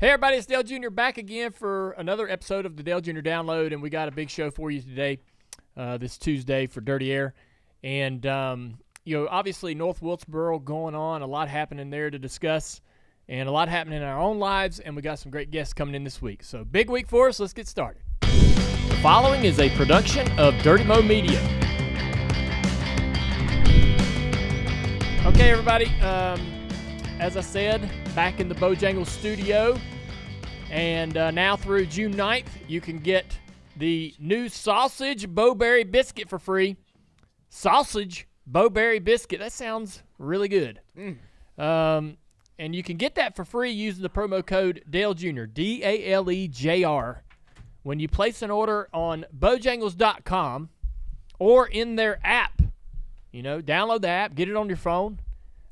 Hey everybody, it's Dale Jr. back again for another episode of the Dale Jr. Download, and we got a big show for you today, this Tuesday for Dirty Air. And, obviously North Wilkesboro going on, a lot happening there to discuss, and a lot happening in our own lives, and we got some great guests coming in this week. So big week for us, let's get started. The following is a production of Dirty Mo Media. Okay, everybody, as I said, back in the Bojangles studio, and now through June 9th, you can get the new sausage Bowberry biscuit for free. Sausage Bowberry biscuit. That sounds really good. And you can get that for free using the promo code Dale Jr., D-A-L-E-J-R, when you place an order on Bojangles.com or in their app. Download the app, get it on your phone.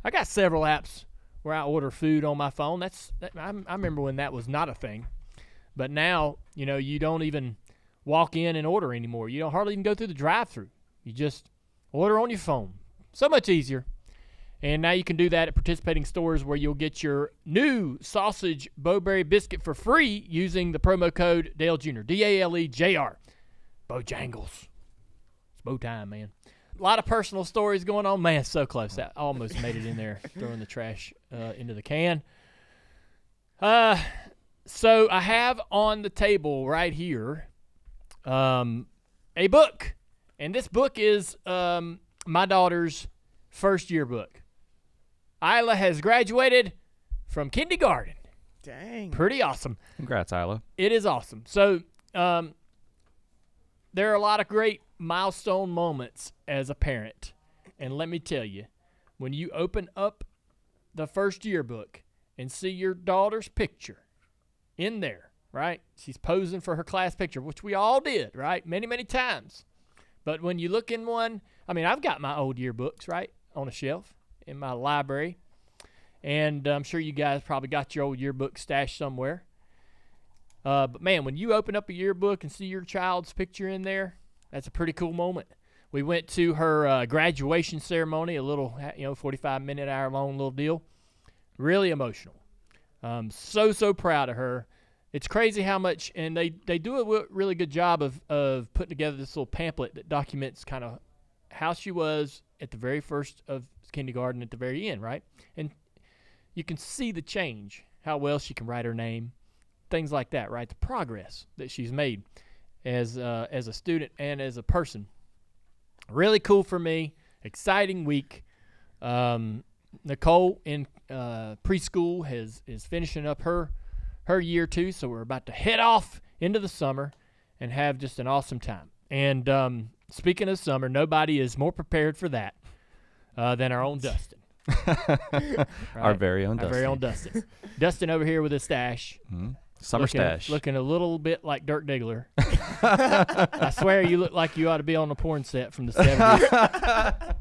I got several apps where I order food on my phone. I remember when that was not a thing. But now, you don't even walk in and order anymore. You don't hardly even go through the drive-thru. You just order on your phone. So much easier. And now you can do that at participating stores where you'll get your new sausage Bowberry biscuit for free using the promo code Dale Jr., D-A-L-E-J-R. Bojangles. It's bow time, man. A lot of personal stories going on. Man, so close. I almost made it in there, throwing the trash into the can. So I have on the table right here a book. And this book is my daughter's first year book. Isla has graduated from kindergarten. Dang. Pretty awesome. Congrats, Isla. It is awesome. So there are a lot of great milestone moments as a parent. And let me tell you, when you open up the first yearbook and see your daughter's picture in there, right? She's posing for her class picture, which we all did, right? Many, many times. But when you look in one, I've got my old yearbooks, right, on a shelf in my library. And I'm sure you guys probably got your old yearbook stashed somewhere. But, man, when you open up a yearbook and see your child's picture in there, that's a pretty cool moment. We went to her graduation ceremony, a little, 45-minute, hour-long little deal. Really emotional. So proud of her. It's crazy how much, and they do a really good job of putting together this little pamphlet that documents kind of how she was at the very first of kindergarten at the very end, right? And you can see the change, how well she can write her name, things like that, right? The progress that she's made as a student and as a person. Really cool for me. Exciting week. Nicole in preschool is finishing up her year too, so we're about to head off into the summer and have just an awesome time. And speaking of summer, nobody is more prepared for that than our own Dustin. Right? Our very own Dustin. Dustin over here with his stash. Mm-hmm. Summer stash. Looking a little bit like Dirk Diggler. I swear you look like you ought to be on a porn set from the 70s.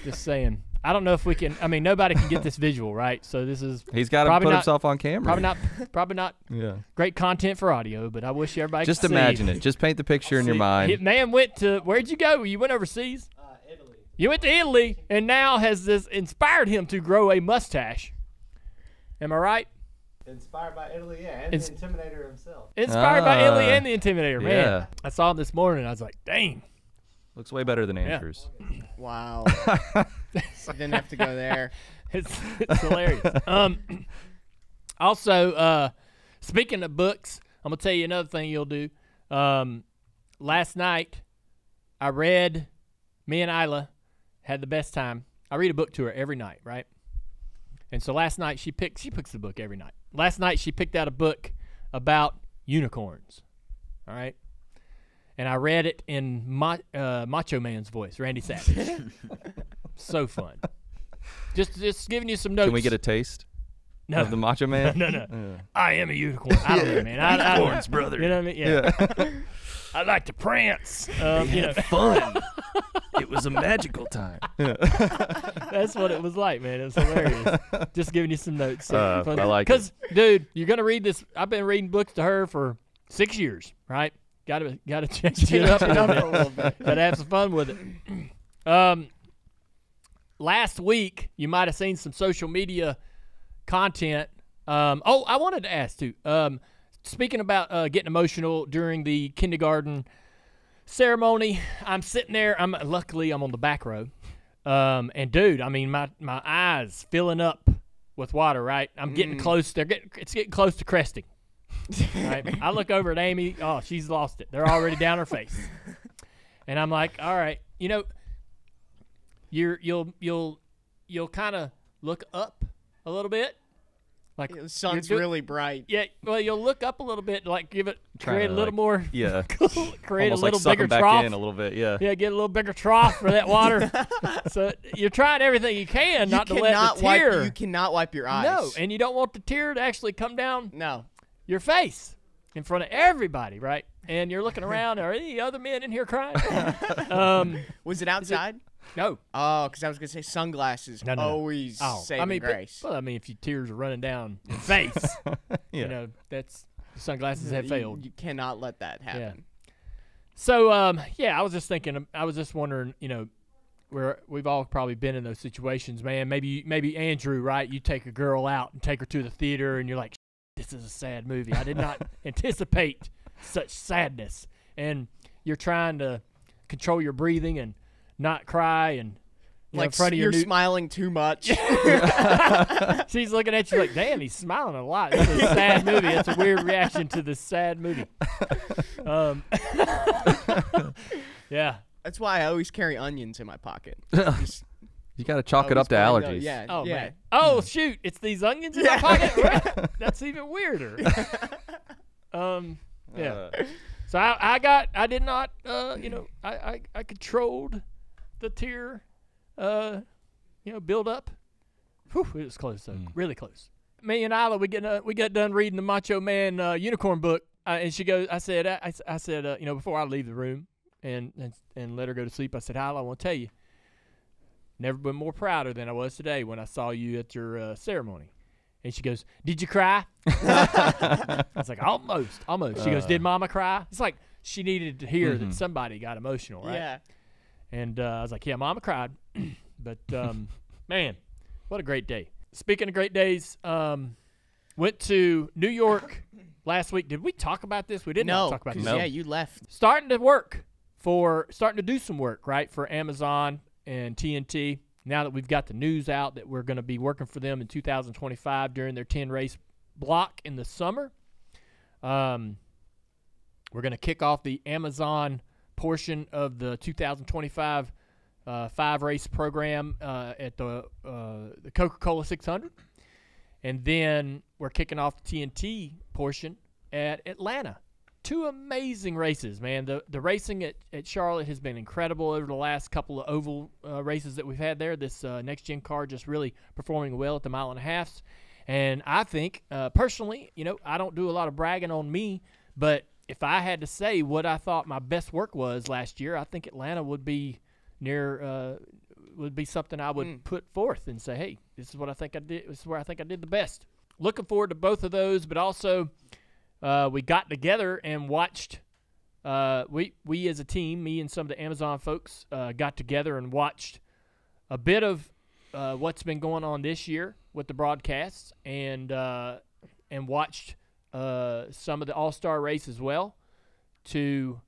Just saying. I don't know if we can. Nobody can get this visual, right? So this is. He's got to put himself on camera. Probably not. Yeah. Great content for audio, but I wish everybody could see. Just imagine it. Just paint the picture in your mind. Man went to. Where'd you go? You went overseas? Italy. You went to Italy, and now has this inspired him to grow a mustache. Am I right? Inspired by Italy, yeah, and the Intimidator himself. Inspired by Italy and the Intimidator, man. Yeah. I saw him this morning, and I was like, dang. Looks way better than Andrew's. Wow. Didn't have to go there. It's hilarious. Also, speaking of books, I'm going to tell you another thing you'll do. Last night, me and Isla had the best time. I read a book to her every night, right? And so last night, she picks the book every night. Last night, she picked out a book about unicorns, all right? And I read it in Macho Man's voice, Randy Savage. So fun. Just giving you some notes. Can we get a taste of the Macho Man? No. I am a unicorn. I don't know, man. Unicorns, brother. You know what I mean? Yeah. I like to prance. Fun. It was a magical time. That's what it was like, man. It was hilarious. Just giving you some notes. I like it. Because, dude, you're going to read this. I've been reading books to her for 6 years, right? Got to change it up a little bit. Got to have some fun with it. Last week, you might have seen some social media content Oh, I wanted to ask too. Speaking about getting emotional during the kindergarten ceremony, I'm sitting there. Luckily I'm on the back row, and dude, I mean my eyes filling up with water. Right, I'm getting close. It's getting close to cresting. Right? I look over at Amy. Oh, she's lost it. They're already down her face, and I'm like, all right, you know, you'll kind of look up a little bit. Like the sun's really bright. Yeah, well, you'll look up a little bit, like create a little more. Yeah. Create almost a little like bigger back trough. in a little bit, yeah. Yeah, get a little bigger trough for that water. So you're trying everything you can not to let the tear. You cannot wipe your eyes. No, and you don't want the tear to actually come down. No. Your face in front of everybody, right? And you're looking around. Are any other men in here crying? Was it outside? No. Oh, because I was gonna say sunglasses always saving grace. Well, I mean, if your tears are running down your face, Yeah. you know, sunglasses have failed. You cannot let that happen. Yeah. So, yeah, I was just thinking. I was just wondering. You know, we've all probably been in those situations, man. Maybe Andrew, right? You take a girl out and take her to the theater, and you're like, "This is a sad movie. I did not anticipate such sadness." And you're trying to control your breathing and not cry, and like in front of you're smiling too much. She's looking at you like, damn, he's smiling a lot. It's a sad movie. It's a weird reaction to this sad movie. Yeah. That's why I always carry onions in my pocket. You got to chalk it up to allergies. Yeah. Oh, yeah. man. Oh, shoot. It's these onions in my pocket? That's even weirder. Yeah. So I did not, you know, I controlled the tear, you know, build up. Whew, it was close though, really close. Me and Isla, we got done reading the Macho Man Unicorn book, and she goes, I said, you know, before I leave the room and let her go to sleep, I said, Isla, I want to tell you, never been more prouder than I was today when I saw you at your ceremony. And she goes, did you cry? I was like, almost. She goes, did Mama cry? It's like she needed to hear that somebody got emotional, right? Yeah. And I was like, yeah, Mama cried. But, man, what a great day. Speaking of great days, went to New York last week. Did we talk about this? We didn't talk about this. Yeah, you left. Starting to do some work, right, for Amazon and TNT. Now that we've got the news out that we're going to be working for them in 2025 during their 10-race block in the summer. We're going to kick off the Amazon portion of the 2025 5-race program at the Coca-Cola 600. And then we're kicking off the TNT portion at Atlanta. 2 amazing races, man. The racing at Charlotte has been incredible over the last couple of oval races that we've had there. This next-gen car just really performing well at the 1.5 miles. And I think, personally, you know, I don't do a lot of bragging on me, but if I had to say what I thought my best work was last year, I think Atlanta would be something I would put forth and say, hey, this is what I think I did. This is where I think I did the best. Looking forward to both of those, but also we got together and watched. We as a team, me and some of the Amazon folks, got together and watched a bit of what's been going on this year with the broadcasts, and watched some of the All-Star race as well to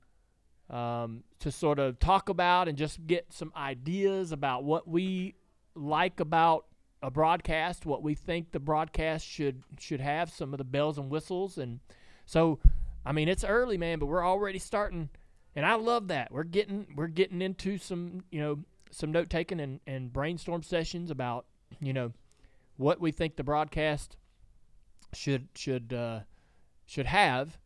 sort of talk about and just get some ideas about what we like about a broadcast, what we think the broadcast should have, some of the bells and whistles. And so, I mean, it's early, man, but we're already starting, and I love that. We're getting into some, you know, some note taking and brainstorm sessions about, you know, what we think the broadcast should have.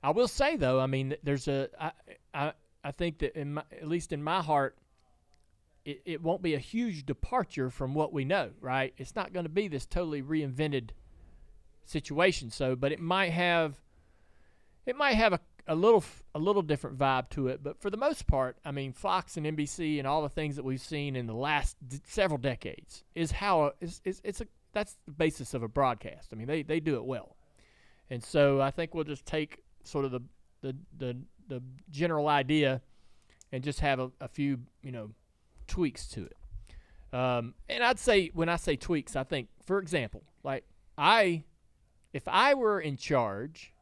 I will say though, I mean, there's I think that at least in my heart, it won't be a huge departure from what we know, right? It's not going to be this totally reinvented situation. So, but it might have a little different vibe to it. But for the most part, I mean, Fox and NBC and all the things that we've seen in the last several decades that's the basis of a broadcast. I mean, they do it well, and so I think we'll just take sort of the general idea and just have a few, you know, tweaks to it. And I'd say, when I say tweaks, I think, for example, like I if I were in charge,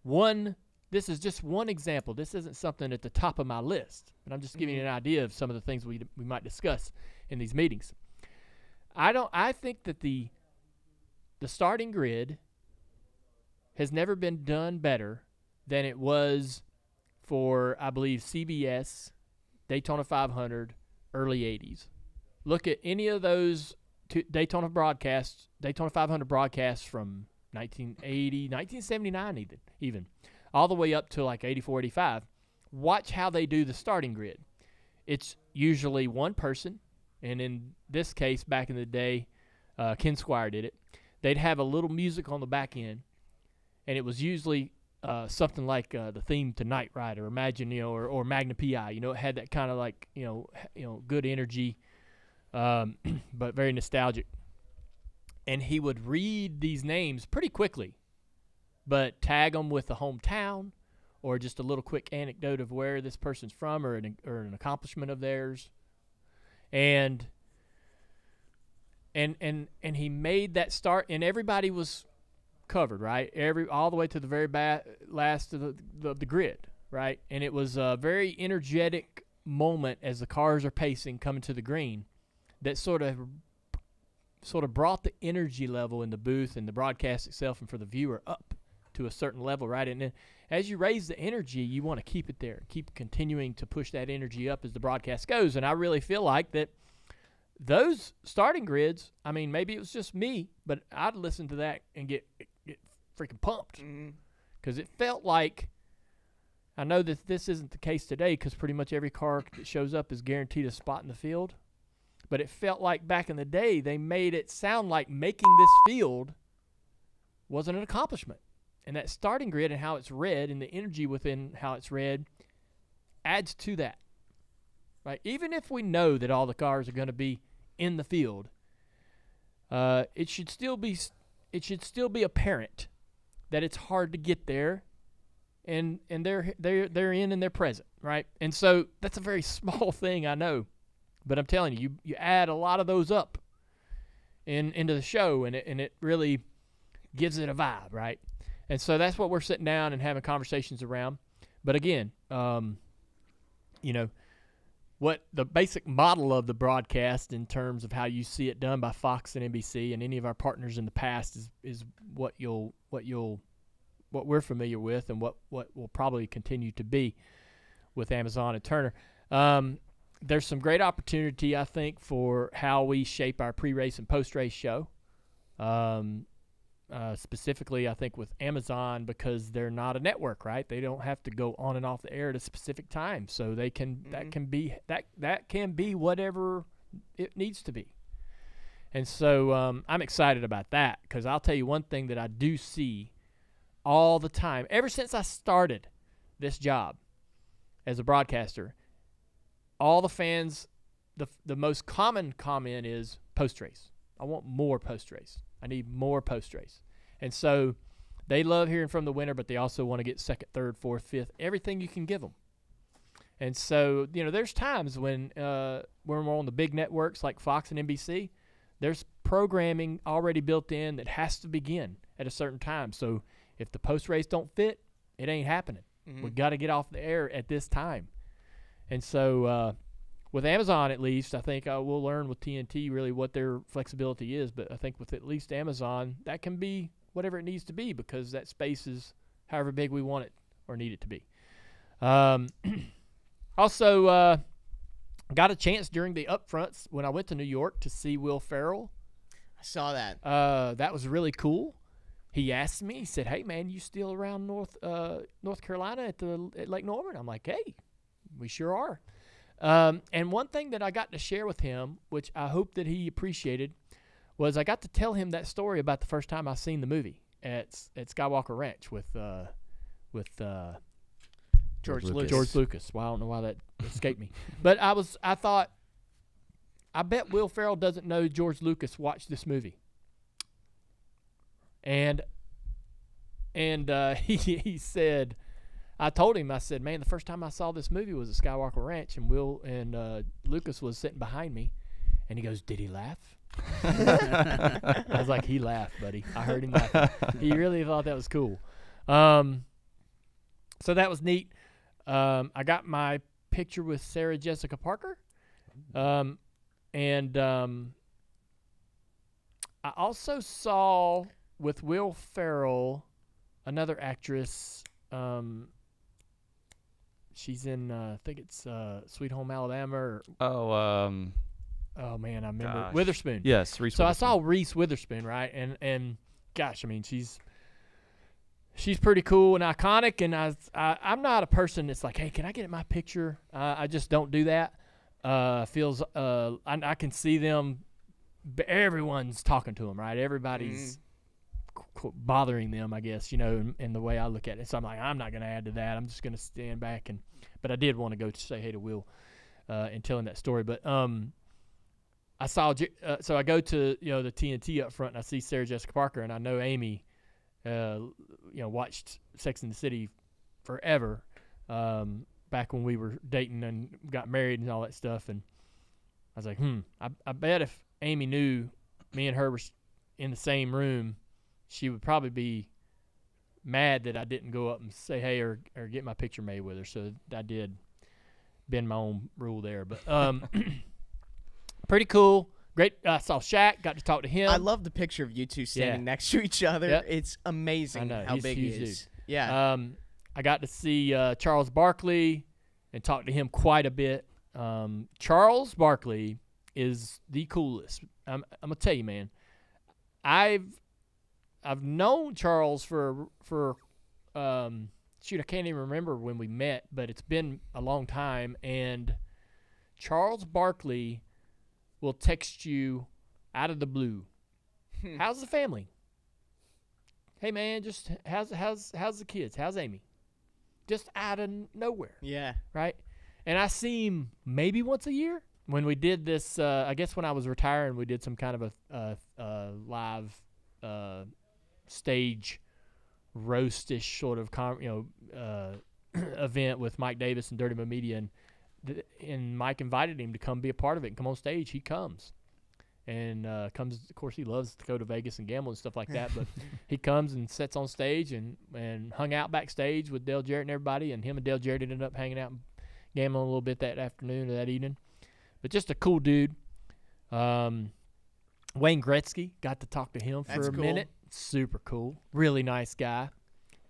this is just one example. This isn't something at the top of my list, but I'm just giving you an idea of some of the things we might discuss in these meetings. I think that the starting grid has never been done better than it was for, I believe, CBS, Daytona 500, early 80s. Look at any of those Daytona 500 broadcasts from 1980, 1979 even, all the way up to like 84, 85. Watch how they do the starting grid. It's usually one person, and in this case, back in the day, Ken Squire did it. They'd have a little music on the back end, and it was usually something like the theme to Knight Rider, Imagine, or Magna P.I. It had that kind of like, good energy, but very nostalgic. And he would read these names pretty quickly, but tag them with the hometown or just a little quick anecdote of where this person's from or an accomplishment of theirs. And he made that start, and everybody was covered, right? All the way to the very last of the grid, right? And it was a very energetic moment as the cars are pacing, coming to the green, that sort of brought the energy level in the booth and the broadcast itself and for the viewer up to a certain level, right? And then as you raise the energy, you want to keep it there, keep continuing to push that energy up as the broadcast goes. And I really feel like that those starting grids, I mean, maybe it was just me, but I'd listen to that and get freaking pumped because it felt like, I know that this isn't the case today because pretty much every car that shows up is guaranteed a spot in the field, but it felt like back in the day they made it sound like making this field wasn't an accomplishment. And that starting grid and how it's read and the energy within how it's read adds to that. Right? Even if we know that all the cars are going to be in the field, it should still be apparent that it's hard to get there, and they're in and they're present, right? And so that's a very small thing, I know, but I'm telling you, you add a lot of those up into the show, and it really gives it a vibe, right? And so that's what we're sitting down and having conversations around. But again, what the basic model of the broadcast in terms of how you see it done by Fox and NBC and any of our partners in the past is what we're familiar with and what will probably continue to be with Amazon and Turner. There's some great opportunity, I think, for how we shape our pre-race and post-race show. Specifically, I think with Amazon, because they're not a network, right? They don't have to go on and off the air at a specific time, so they can that can be whatever it needs to be. And so I'm excited about that because I'll tell you one thing that I do see all the time ever since I started this job as a broadcaster. All the fans, the most common comment is post-race. I want more post-race. I need more post-race. And so they love hearing from the winner, but they also want to get second, third, fourth, fifth, everything you can give them. And so, there's times when we're on the big networks like Fox and NBC, there's programming already built in that has to begin at a certain time. So if the post-race don't fit, it ain't happening. We got to get off the air at this time. And so with Amazon, at least, I think we'll learn with TNT really what their flexibility is. But I think with at least Amazon, that can be whatever it needs to be because that space is however big we want it or need it to be. Also, got a chance during the upfronts when I went to New York to see Will Ferrell. I saw that. That was really cool. He asked me, he said, "Hey, man, you still around North Carolina at Lake Norman?" I'm like, "Hey, we sure are." And one thing that I got to share with him, which I hope that he appreciated, was I got to tell him that story about the first time I seen the movie at Skywalker Ranch with George Lucas. Well, I don't know why that escaped me. But I thought, I bet Will Ferrell doesn't know George Lucas watched this movie. And he said, I told him, I said, man, the first time I saw this movie was at Skywalker Ranch, and Lucas was sitting behind me, And he goes, "Did he laugh?" I was like, "He laughed, buddy. I heard him laughing." He really thought that was cool. So that was neat. I got my picture with Sarah Jessica Parker. And I also saw with Will Ferrell, another actress. She's in, I think it's Sweet Home Alabama. Oh man, I remember Witherspoon. Yes, Reese. So Witherspoon. I saw Reese Witherspoon, right? And gosh, I mean, she's pretty cool and iconic. And I'm not a person that's like, hey, can I get my picture? I just don't do that. I can see them. Everyone's talking to them, right? Everybody's bothering them, I guess, in the way I look at it. So I'm like, I'm not going to add to that. I'm just going to stand back. But I did want to go to say hey to Will in telling that story. But I saw, so I go to, the TNT up front, and I see Sarah Jessica Parker, and I know Amy, watched Sex and the City forever, back when we were dating and got married and all that stuff. And I was like, I bet if Amy knew me and her were in the same room, she would probably be mad that I didn't go up and say hey or get my picture made with her. So I did bend my own rule there. But pretty cool. Great. I saw Shaq, got to talk to him. I love the picture of you two standing next to each other. Yep. It's amazing how big he is. Dude. Yeah. I got to see Charles Barkley and talk to him quite a bit. Charles Barkley is the coolest. I'm gonna tell you, man. I've known Charles for I can't even remember when we met, but it's been a long time. And Charles Barkley will text you out of the blue. How's the family? Hey man, just how's the kids? How's Amy? Just out of nowhere. Yeah. Right? And I see him maybe once a year. When we did this, I guess when I was retiring, we did some kind of a live stage roast-ish sort of event with Mike Davis and Dirty Mo Media, and Mike invited him to come be a part of it and come on stage. He comes. And comes, of course, he loves to go to Vegas and gamble and stuff like that. But he comes and sits on stage and hung out backstage with Dale Jarrett and everybody. And him and Dale Jarrett ended up hanging out and gambling a little bit that afternoon or that evening. But just a cool dude. Wayne Gretzky, got to talk to him for a minute. Super cool. Really nice guy.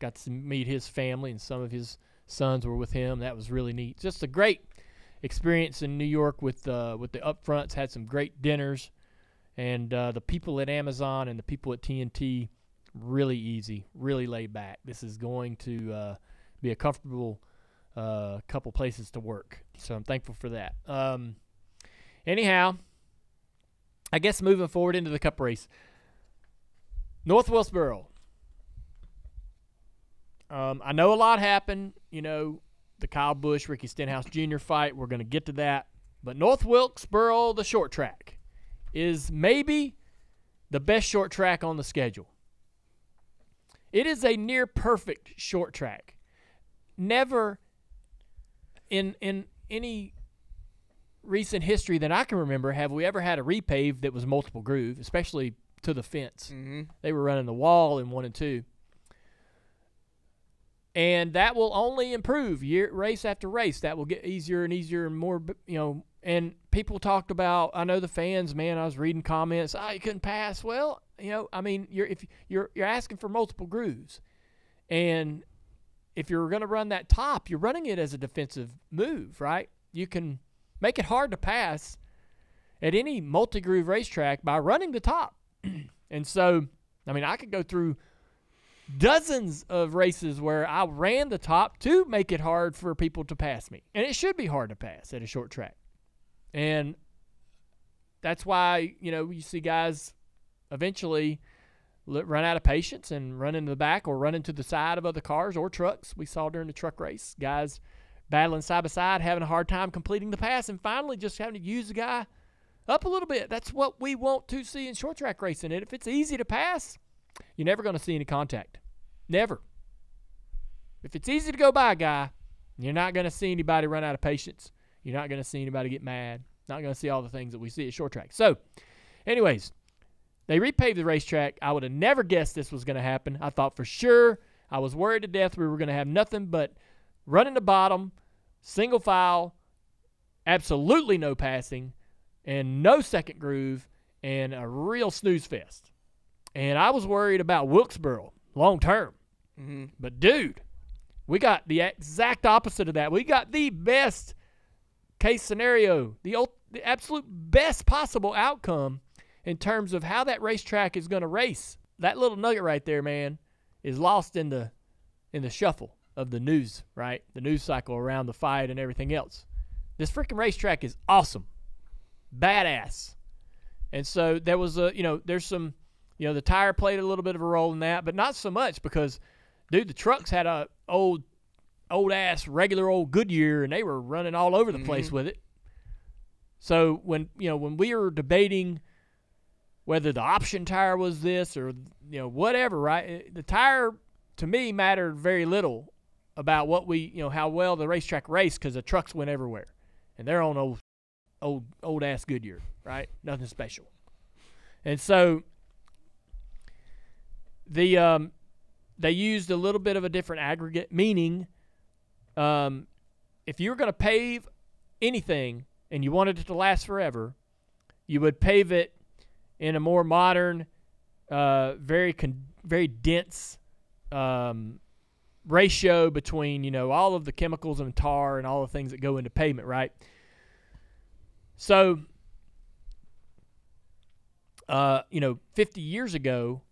Got to meet his family, and some of his sons were with him. That was really neat. Just a great experience in New York with the upfronts. Had some great dinners. And the people at Amazon and the people at TNT, really easy, really laid back. This is going to be a comfortable couple places to work. So I'm thankful for that. Anyhow, I guess moving forward into the Cup race. North Wilkesboro. I know a lot happened. The Kyle Busch, Ricky Stenhouse Jr. fight. We're going to get to that. But North Wilkesboro, the short track, is maybe the best short track on the schedule. It is a near perfect short track. Never in any recent history that I can remember have we ever had a repave that was multiple groove, especially to the fence. Mm-hmm. They were running the wall in 1 and 2. And that will only improve race after race. That will get easier and easier and more, and people talked about, I know the fans, man, I was reading comments, you couldn't pass. Well, you're asking for multiple grooves. And if you're going to run that top, you're running it as a defensive move, right? You can make it hard to pass at any multi-groove racetrack by running the top. And so, I could go through dozens of races where I ran the top to make it hard for people to pass me. And it should be hard to pass at a short track. And that's why, you see guys eventually run out of patience and run into the back or run into the side of other cars or trucks. We saw during the truck race, guys battling side by side, having a hard time completing the pass, and finally just having to use the guy up a little bit. That's what we want to see in short track racing. And if it's easy to pass, you're never going to see any contact. Never. If it's easy to go by a guy, you're not going to see anybody run out of patience. You're not going to see anybody get mad. Not going to see all the things that we see at short track. So, anyways, they repaved the racetrack. I would have never guessed this was going to happen. I thought for sure, I was worried to death we were going to have nothing but running the bottom, single file, absolutely no passing, and no second groove, and a real snooze fest. And I was worried about Wilkes-Barre long term. Mm-hmm. But, dude, we got the exact opposite of that. We got the best case scenario, the absolute best possible outcome in terms of how that racetrack is going to race. That little nugget right there, man, is lost in the shuffle of the news, right? The news cycle around the fight and everything else. This freaking racetrack is awesome. Badass. And so there was there's some, the tire played a little bit of a role in that, but not so much because, dude, the trucks had a old-ass, regular old Goodyear, and they were running all over the place with it. So when we were debating whether the option tire was this or, whatever, right? The tire, to me, mattered very little about what how well the racetrack raced because the trucks went everywhere. And they're on old-ass Goodyear, right? Nothing special. And so they used a little bit of a different aggregate, meaning if you were going to pave anything and you wanted it to last forever, you would pave it in a more modern, very dense ratio between, all of the chemicals and tar and all the things that go into pavement, right? So, 50 years ago,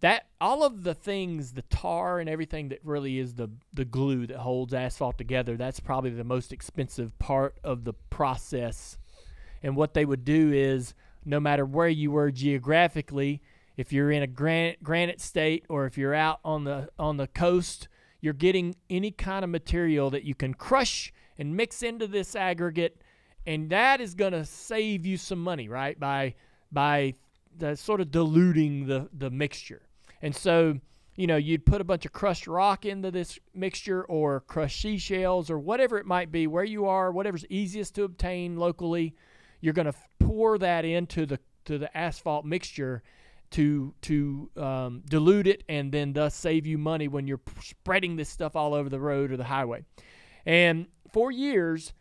that all of the things, the tar and everything that really is the glue that holds asphalt together, that's probably the most expensive part of the process. And what they would do is, no matter where you were geographically, if you're in a granite state or if you're out on the coast, you're getting any kind of material that you can crush and mix into this aggregate, and that is going to save you some money, right? By the sort of diluting the mixture. And so, you'd put a bunch of crushed rock into this mixture or crushed seashells or whatever it might be, where you are, whatever's easiest to obtain locally. You're going to pour that into the asphalt mixture to dilute it and then thus save you money when you're spreading this stuff all over the road or the highway. And for years,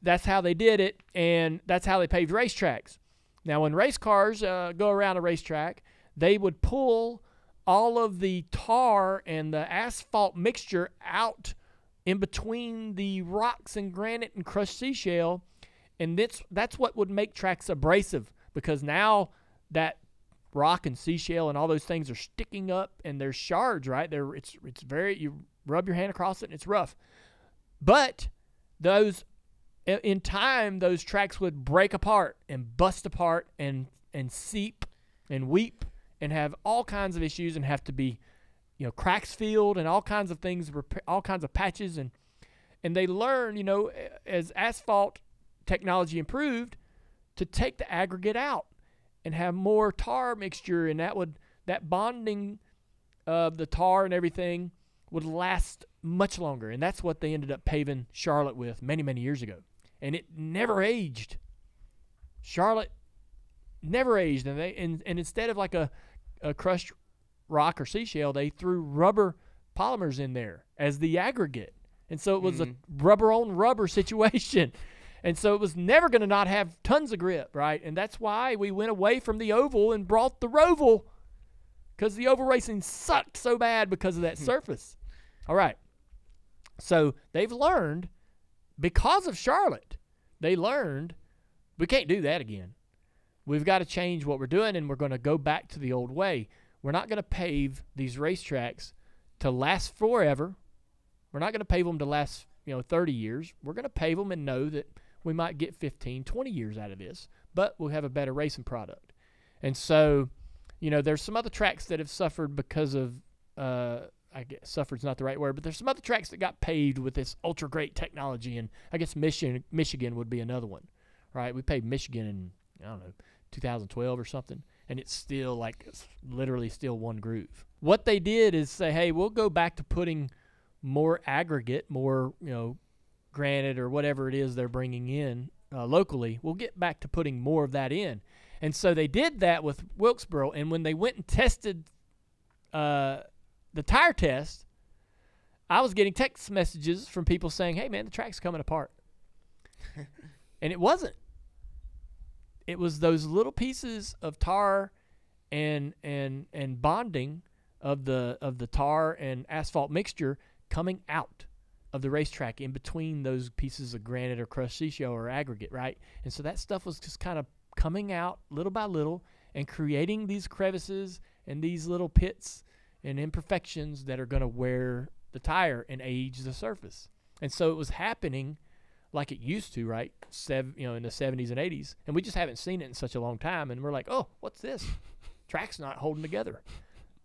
that's how they did it, and that's how they paved racetracks. Now, when race cars go around a racetrack, they would pull all of the tar and the asphalt mixture out in between the rocks and granite and crushed seashell, and that's what would make tracks abrasive, because now that rock and seashell and all those things are sticking up and there's shards, right? It's very, you rub your hand across it and it's rough. But in time, those tracks would break apart and bust apart and seep and weep and have all kinds of issues and have to be, cracks filled and all kinds of things, all kinds of patches. And they learn, as asphalt technology improved, to take the aggregate out and have more tar mixture, and that bonding of the tar and everything would last much longer. And that's what they ended up paving Charlotte with many, many years ago. And it never aged. Charlotte never aged. And instead of like a crushed rock or seashell, they threw rubber polymers in there as the aggregate. And so it was a rubber-on-rubber situation. And so it was never going to not have tons of grip, right? And that's why we went away from the oval and brought the roval, because the oval racing sucked so bad because of that surface. All right. So they've learned, because of Charlotte, they learned we can't do that again. We've got to change what we're doing, and we're going to go back to the old way. We're not going to pave these racetracks to last forever. We're not going to pave them to last, 30 years. We're going to pave them and know that we might get 15, 20 years out of this, but we'll have a better racing product. And so, there's some other tracks that have suffered because of, I guess suffered's not the right word, but there's some other tracks that got paved with this ultra great technology, and I guess Michigan would be another one, right? We paved Michigan in, 2012 or something, and it's still literally still one groove. What they did is say, hey, we'll go back to putting more aggregate, more, granite or whatever it is they're bringing in locally, we'll get back to putting more of that in. And so they did that with Wilkesboro, and when they went and tested the tire test, I was getting text messages from people saying, hey, man, the track's coming apart. And it wasn't. It was those little pieces of tar and bonding of the tar and asphalt mixture coming out of the racetrack in between those pieces of granite or crushed seashell or aggregate, right? And so that stuff was just kind of coming out little by little and creating these crevices and these little pits and imperfections that are going to wear the tire and age the surface. And so it was happening like it used to, right? In the 70s and 80s. And we just haven't seen it in such a long time. And we're like, oh, what's this? Track's not holding together.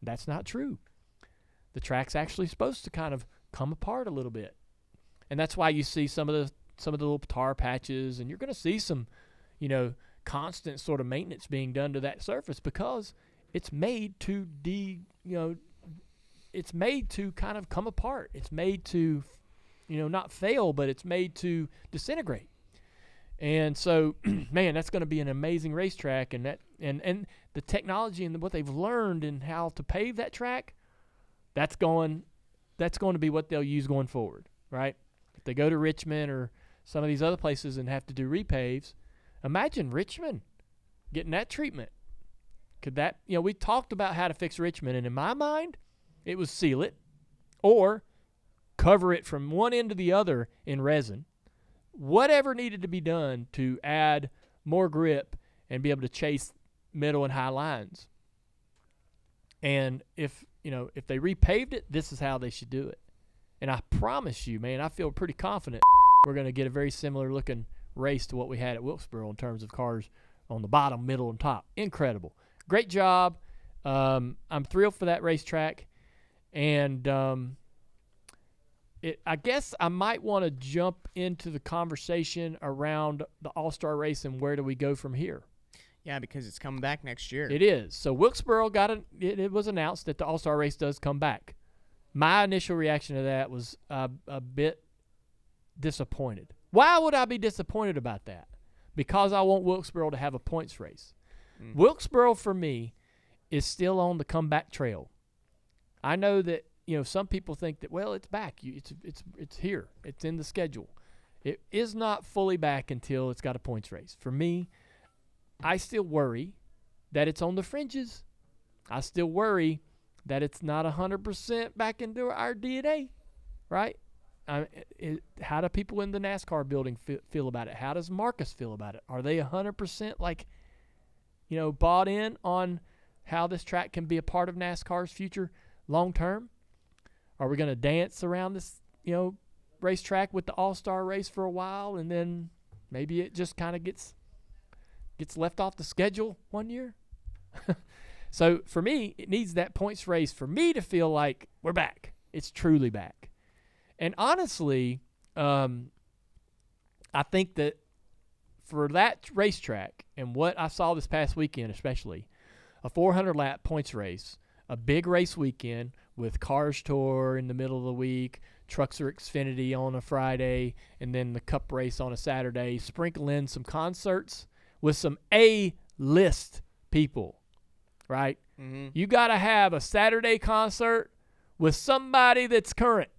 That's not true. The track's actually supposed to kind of come apart a little bit. And that's why you see some of the little tar patches, and you're going to see some, constant sort of maintenance being done to that surface, because it's made to it's made to kind of come apart. It's made to, not fail, but it's made to disintegrate. And so, man, that's going to be an amazing racetrack, and the technology and what they've learned and how to pave that track, that's going to be what they'll use going forward, right? If they go to Richmond or some of these other places and have to do repaves, imagine Richmond getting that treatment. Could that, we talked about how to fix Richmond, and in my mind, it was seal it or cover it from one end to the other in resin. Whatever needed to be done to add more grip and be able to chase middle and high lines. And if they repaved it, this is how they should do it. And I promise you, man, I feel pretty confident we're going to get a very similar looking race to what we had at Wilkesboro in terms of cars on the bottom, middle, and top. Incredible. Great job. I'm thrilled for that racetrack. And I guess I might want to jump into the conversation around the All-Star race and where do we go from here. Yeah, because it's coming back next year. It is. So Wilkesboro it was announced that the All-Star race does come back. My initial reaction to that was a bit disappointed. Why would I be disappointed about that? Because I want Wilkesboro to have a points race. Mm-hmm. Wilkesboro, for me, is still on the comeback trail. I know that some people think that, well, it's back. It's here. It's in the schedule. It is not fully back until it's got a points race. For me, I still worry that it's on the fringes. I still worry that it's not 100% back into our DNA, right? How do people in the NASCAR building feel about it? How does Marcus feel about it? Are they 100% bought in on how this track can be a part of NASCAR's future long term? Are we going to dance around this, racetrack with the All-Star race for a while, and then maybe it just kind of gets left off the schedule one year? So for me, it needs that points race for me to feel like we're back. It's truly back. And honestly, I think that for that racetrack and what I saw this past weekend, especially a 400-lap points race, a big race weekend with Cars Tour in the middle of the week, Trucks or Xfinity on a Friday, and then the Cup race on a Saturday, sprinkle in some concerts with some A-list people, right? Mm-hmm. You got to have a Saturday concert with somebody that's current,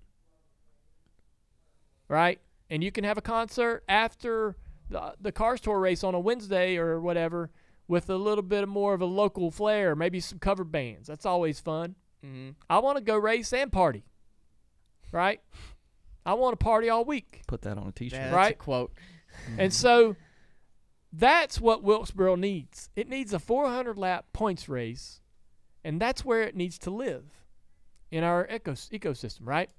right? And you can have a concert after the Cars Tour race on a Wednesday or whatever with a little bit more of a local flair, maybe some cover bands. That's always fun. Mm-hmm. I want to go race and party, right? I want to party all week. Put that on a T-shirt. That's right? A quote. And so that's what Wilkesboro needs. It needs a 400-lap points race, and that's where it needs to live in our ecosystem, right?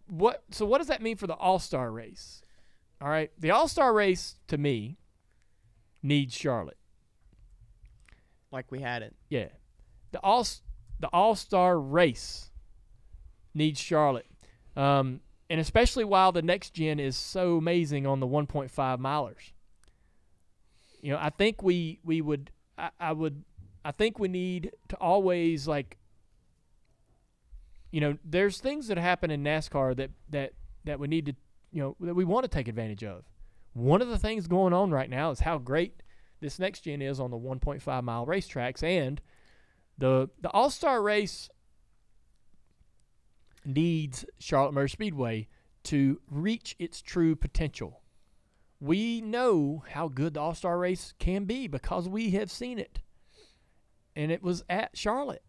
What does that mean for the All-Star race? All right, the All-Star race, to me, needs Charlotte. Like we had it. Yeah. The All-Star race needs Charlotte. And especially while the next gen is so amazing on the 1.5 milers. I think I think we need to always there's things that happen in NASCAR that we need to, that we want to take advantage of. One of the things going on right now is how great this next gen is on the 1.5 mile racetracks, and the All-Star race needs Charlotte Motor Speedway to reach its true potential. We know how good the All-Star race can be because we have seen it, and it was at Charlotte.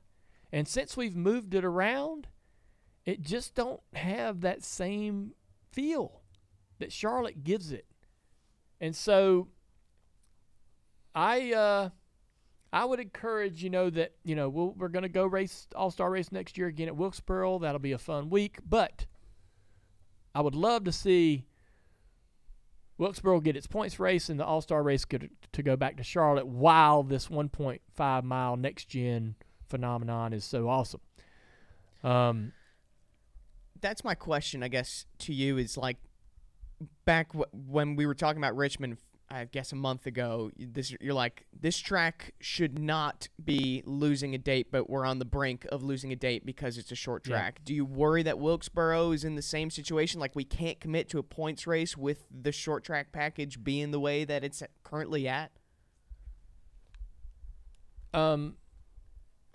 And since we've moved it around, it just don't have that same feel that Charlotte gives it. And so I would encourage, that, we're going to go race All-Star race next year again at Wilkes-Barre. That'll be a fun week. But I would love to see Wilkes-Barre get its points race and the All-Star race to go back to Charlotte while this 1.5 mile next gen phenomenon is so awesome. That's my question, I guess, to you is like back when we were talking about Richmond, I guess a month ago, you're like, this track should not be losing a date, but we're on the brink of losing a date because it's a short track. Yeah. Do you worry that Wilkes-Barre is in the same situation? Like we can't commit to a points race with the short track package being the way that it's currently at?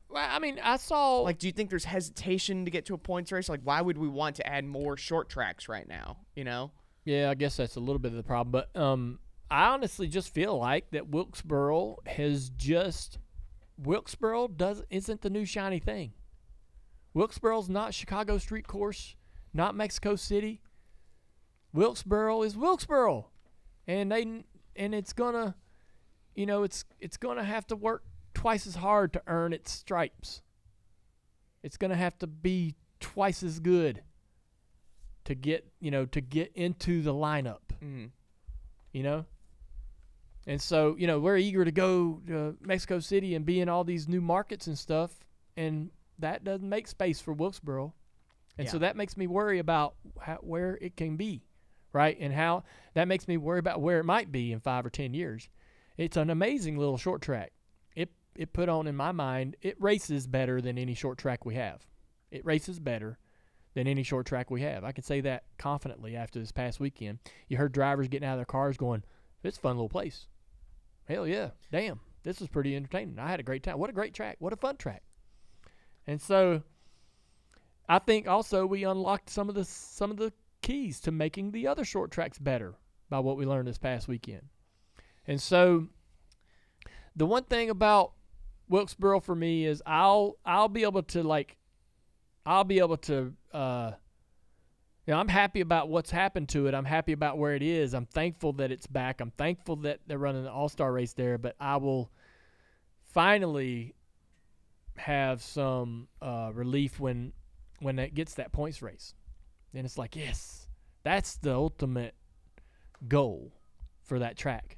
Well, I mean, I saw... Like, do you think there's hesitation to get to a points race? Like, why would we want to add more short tracks right now, Yeah, I guess that's a little bit of the problem. But I honestly just feel like that Wilkes-Barre isn't the new shiny thing. Wilkes-Barre's not Chicago street course, not Mexico City. Wilkes-Barre is Wilkes-Barre. And it's gonna, it's gonna have to work twice as hard to earn its stripes. It's going to have to be twice as good to get into the lineup. Mm-hmm. And so, we're eager to go to Mexico City and be in all these new markets and stuff, and that doesn't make space for Wilkes-Barre. And so that makes me worry about where it can be, right? And how that makes me worry about where it might be in 5 or 10 years. It's an amazing little short track. It put on, in my mind, it races better than any short track we have. It races better than any short track we have. I can say that confidently after this past weekend. You heard drivers getting out of their cars going, it's a fun little place. Hell yeah. Damn. This was pretty entertaining. I had a great time. What a great track. What a fun track. And so I think also we unlocked some of the keys to making the other short tracks better by what we learned this past weekend. And so the one thing about Wilkes-Barre for me is I'll be able to I'm happy about what's happened to it. I'm happy about where it is. I'm thankful that it's back. I'm thankful that they're running an all-star race there, but I will finally have some relief when it gets that points race. And it's like, yes, that's the ultimate goal for that track.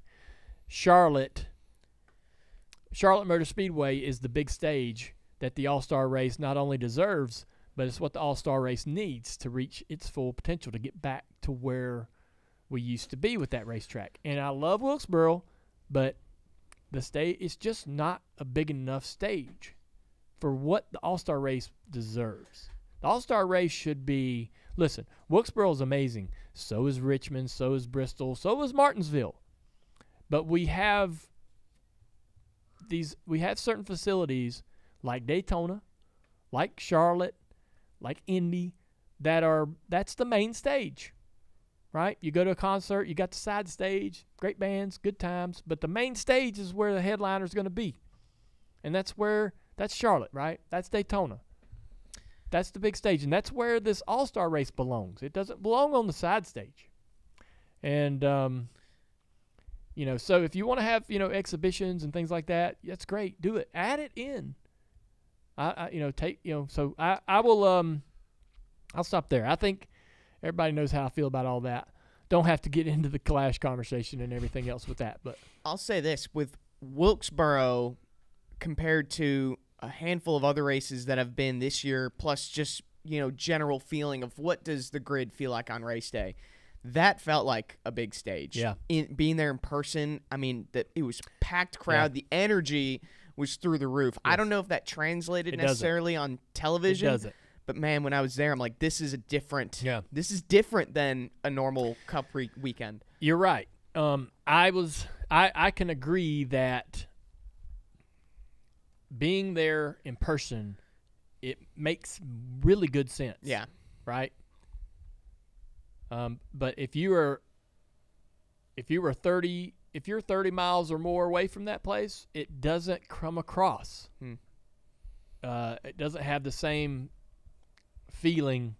Charlotte Motor Speedway is the big stage that the All-Star race not only deserves, but it's what the All-Star race needs to reach its full potential, to get back to where we used to be with that racetrack. And I love Wilkes-Barre, but the stage, it's just not a big enough stage for what the All-Star race deserves. The All-Star race should be, listen, Wilkes-Barre is amazing. So is Richmond, so is Bristol, so is Martinsville. But we have certain facilities like Daytona, like Charlotte, like Indy, that's the main stage, right? You go to a concert, you got the side stage, great bands, good times, but the main stage is where the headliner's going to be. And that's Charlotte, right? That's Daytona. That's the big stage, and that's where this All-Star race belongs. It doesn't belong on the side stage. And so if you want to have, exhibitions and things like that, that's great. Do it. Add it in. So I will, I'll stop there. I think everybody knows how I feel about all that. Don't have to get into the Clash conversation and everything else with that. But I'll say this, with Wilkes-Barre compared to a handful of other races that have been this year, plus just, general feeling of what does the grid feel like on race day, that felt like a big stage. Yeah. Being there in person, I mean, that it was packed crowd. Yeah. The energy was through the roof. Yes. I don't know if that translated necessarily on television. It doesn't. But man, when I was there, I'm like, this is different than a normal Cup weekend. You're right. I can agree that being there in person, it makes really good sense. Yeah. Right. But if you're 30 miles or more away from that place, it doesn't come across. It doesn't have the same feeling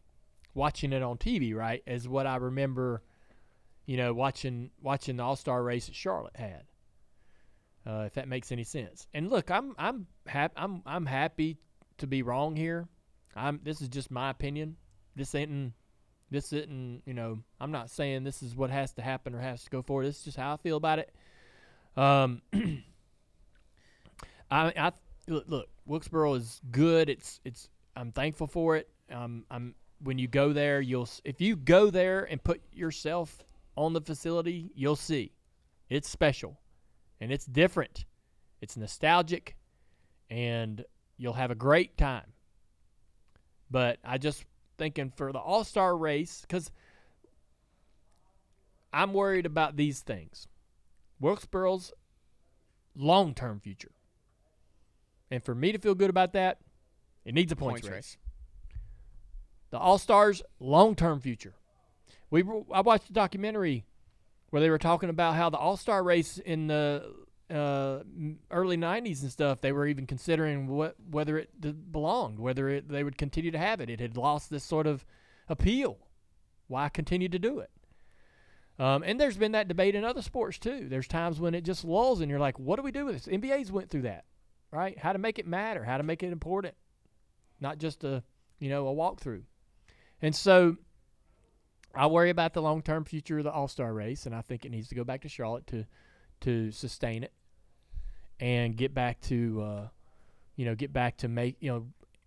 watching it on TV, right, as what I remember, watching the All-Star race at Charlotte had. If that makes any sense. And look, I'm happy to be wrong here. This is just my opinion. This isn't, I'm not saying this is what has to happen or has to go forward. This is just how I feel about it. Look, Wilkes-Barre is good. I'm thankful for it. When you go there, if you go there and put yourself on the facility, you'll see it's special and it's different. It's nostalgic, and you'll have a great time. But I just thinking for the All-Star race, because I'm worried about these things. Wilkes-Barre's long-term future. And for me to feel good about that, it needs a points race. The All-Stars, long-term future. I watched a documentary where they were talking about how the All-Star race in the early 90s and stuff, they were even considering whether it belonged, whether they would continue to have it. It had lost this sort of appeal. Why continue to do it? And there's been that debate in other sports too. There's times when it just lulls and you're like, what do we do with this? NBA's went through that, right? How to make it matter, how to make it important, not just a walkthrough. And so I worry about the long-term future of the All-Star race, and I think it needs to go back to Charlotte to sustain it and get back to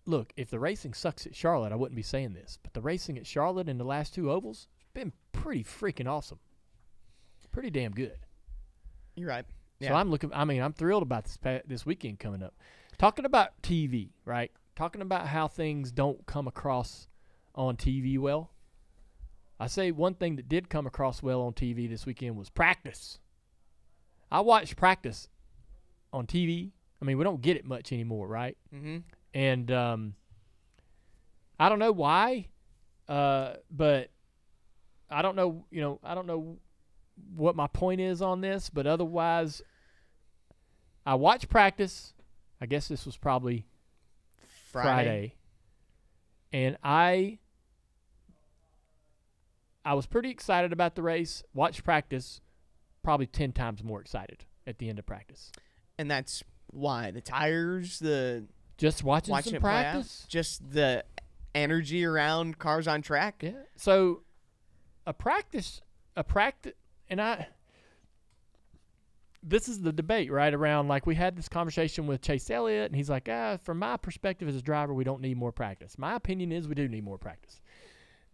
look, if the racing sucks at Charlotte, I wouldn't be saying this, but the racing at Charlotte in the last two ovals has been pretty freaking awesome. Pretty damn good. You're right. Yeah. So I'm thrilled about this weekend coming up. Talking about TV, right? Talking about how things don't come across on TV well. I say one thing that did come across well on TV this weekend was practice. I watched practice on TV. I mean, we don't get it much anymore, right? Mm-hmm. And I don't know why, but I don't know what my point is on this, but otherwise, I watched practice. I guess this was probably Friday. And I was pretty excited about the race. Watched practice, probably 10 times more excited at the end of practice. And that's why the tires, just watching some practice, just the energy around cars on track. Yeah. So a practice, and this is the debate right around, like we had this conversation with Chase Elliott, and he's like, from my perspective as a driver, we don't need more practice. My opinion is we do need more practice.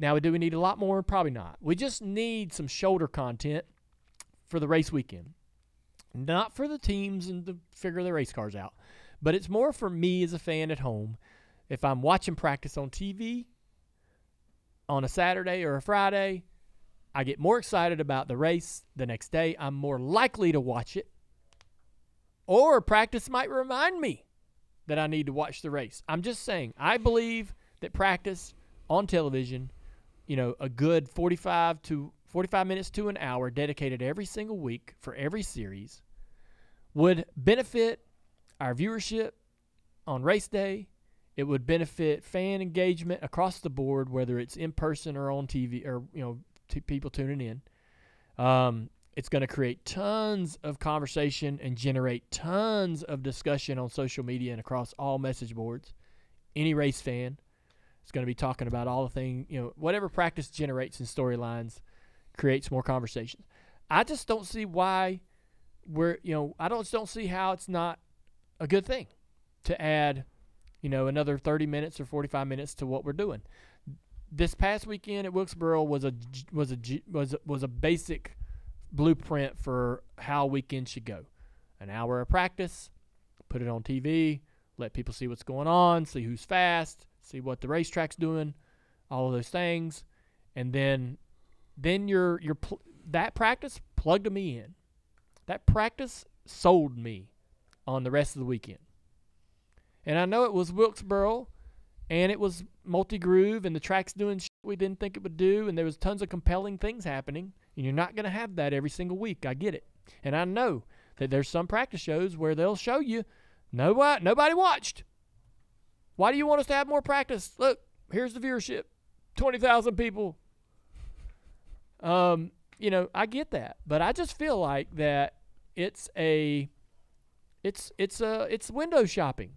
Now, do we need a lot more? Probably not. We just need some shoulder content for the race weekend. Not for the teams and to figure the race cars out, but it's more for me as a fan at home. If I'm watching practice on TV on a Saturday or a Friday, I get more excited about the race the next day. I'm more likely to watch it. Or practice might remind me that I need to watch the race. I'm just saying, I believe that practice on television, a good 45 minutes to an hour dedicated every single week for every series would benefit our viewership on race day. It would benefit fan engagement across the board, whether it's in person or on TV or, people tuning in. It's going to create tons of conversation and generate tons of discussion on social media and across all message boards. Any race fan is going to be talking about all the things, whatever practice generates in storylines creates more conversations. I just don't see why I don't see how it's not a good thing to add, another 30 minutes or 45 minutes to what we're doing. This past weekend at Wilkes-Barre was a basic blueprint for how weekends should go. An hour of practice, put it on TV, let people see what's going on, see who's fast, see what the racetrack's doing, all of those things, and then that practice plugged me in. That practice sold me on the rest of the weekend. And I know it was Wilkes-Barre, and it was multi-groove, and the track's doing shit we didn't think it would do, and there was tons of compelling things happening, and you're not going to have that every single week. I get it. And I know that there's some practice shows where they'll show you nobody watched. Why do you want us to have more practice? Look, here's the viewership. 20,000 people. I get that, but I just feel like that it's window shopping.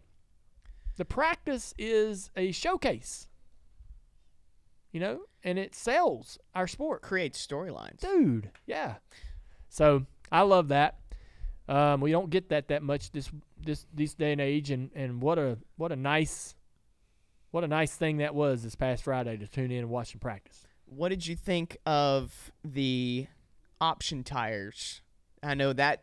The practice is a showcase, and it sells our sport. Creates storylines. Dude, yeah. So I love that. We don't get that much this day and age, and what a nice thing that was this past Friday to tune in and watch some practice. What did you think of the option tires? I know that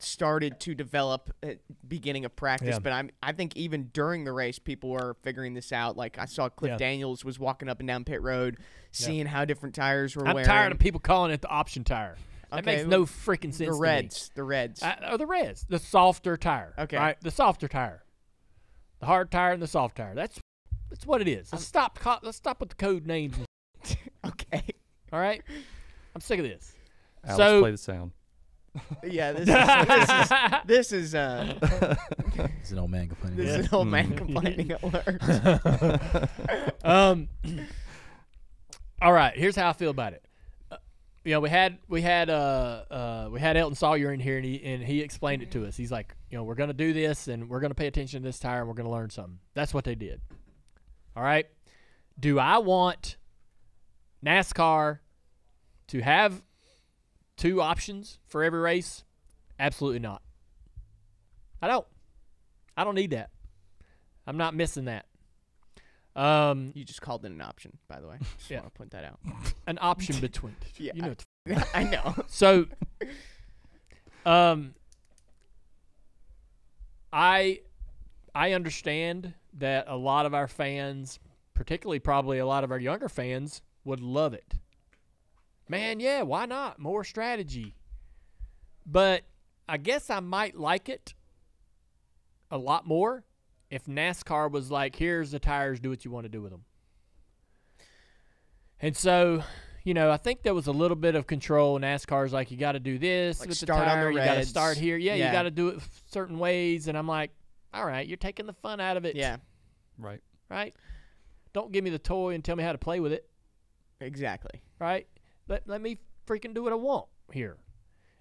started to develop at beginning of practice, but I think even during the race, people were figuring this out. Like I saw Cliff Daniels was walking up and down pit road, seeing how different tires were wearing. I'm tired of people calling it the option tire. That makes no freaking sense. The Reds. the Reds, the softer tire. Okay, right, the softer tire, the hard tire and the soft tire. That's what it is. Let's stop with the code names. Okay. All right. I'm sick of this. Alex, play the sound. Yeah, this is It's an old man complaining. This is an old man complaining alert. All right, here's how I feel about it. We had Elton Sawyer in here, and he explained it to us. He's like, we're going to do this, and we're going to pay attention to this tire, and we're going to learn something. That's what they did. All right. Do I want NASCAR to have 2 options for every race? Absolutely not. I don't need that. I'm not missing that. You just called it an option, by the way. Just want to point that out. An option between. Yeah, I know. So, I understand that a lot of our fans, particularly probably a lot of our younger fans, would love it. Man, yeah, why not? More strategy. But I guess I might like it a lot more if NASCAR was like, here's the tires, do what you want to do with them. And so, I think there was a little bit of control. NASCAR's like, you got to do this like with the start tire. on the You got to reds. start here. Yeah, you got to do it certain ways. And I'm like, all right, you're taking the fun out of it. Yeah. Right? Don't give me the toy and tell me how to play with it. Exactly. Right? Let me freaking do what I want here.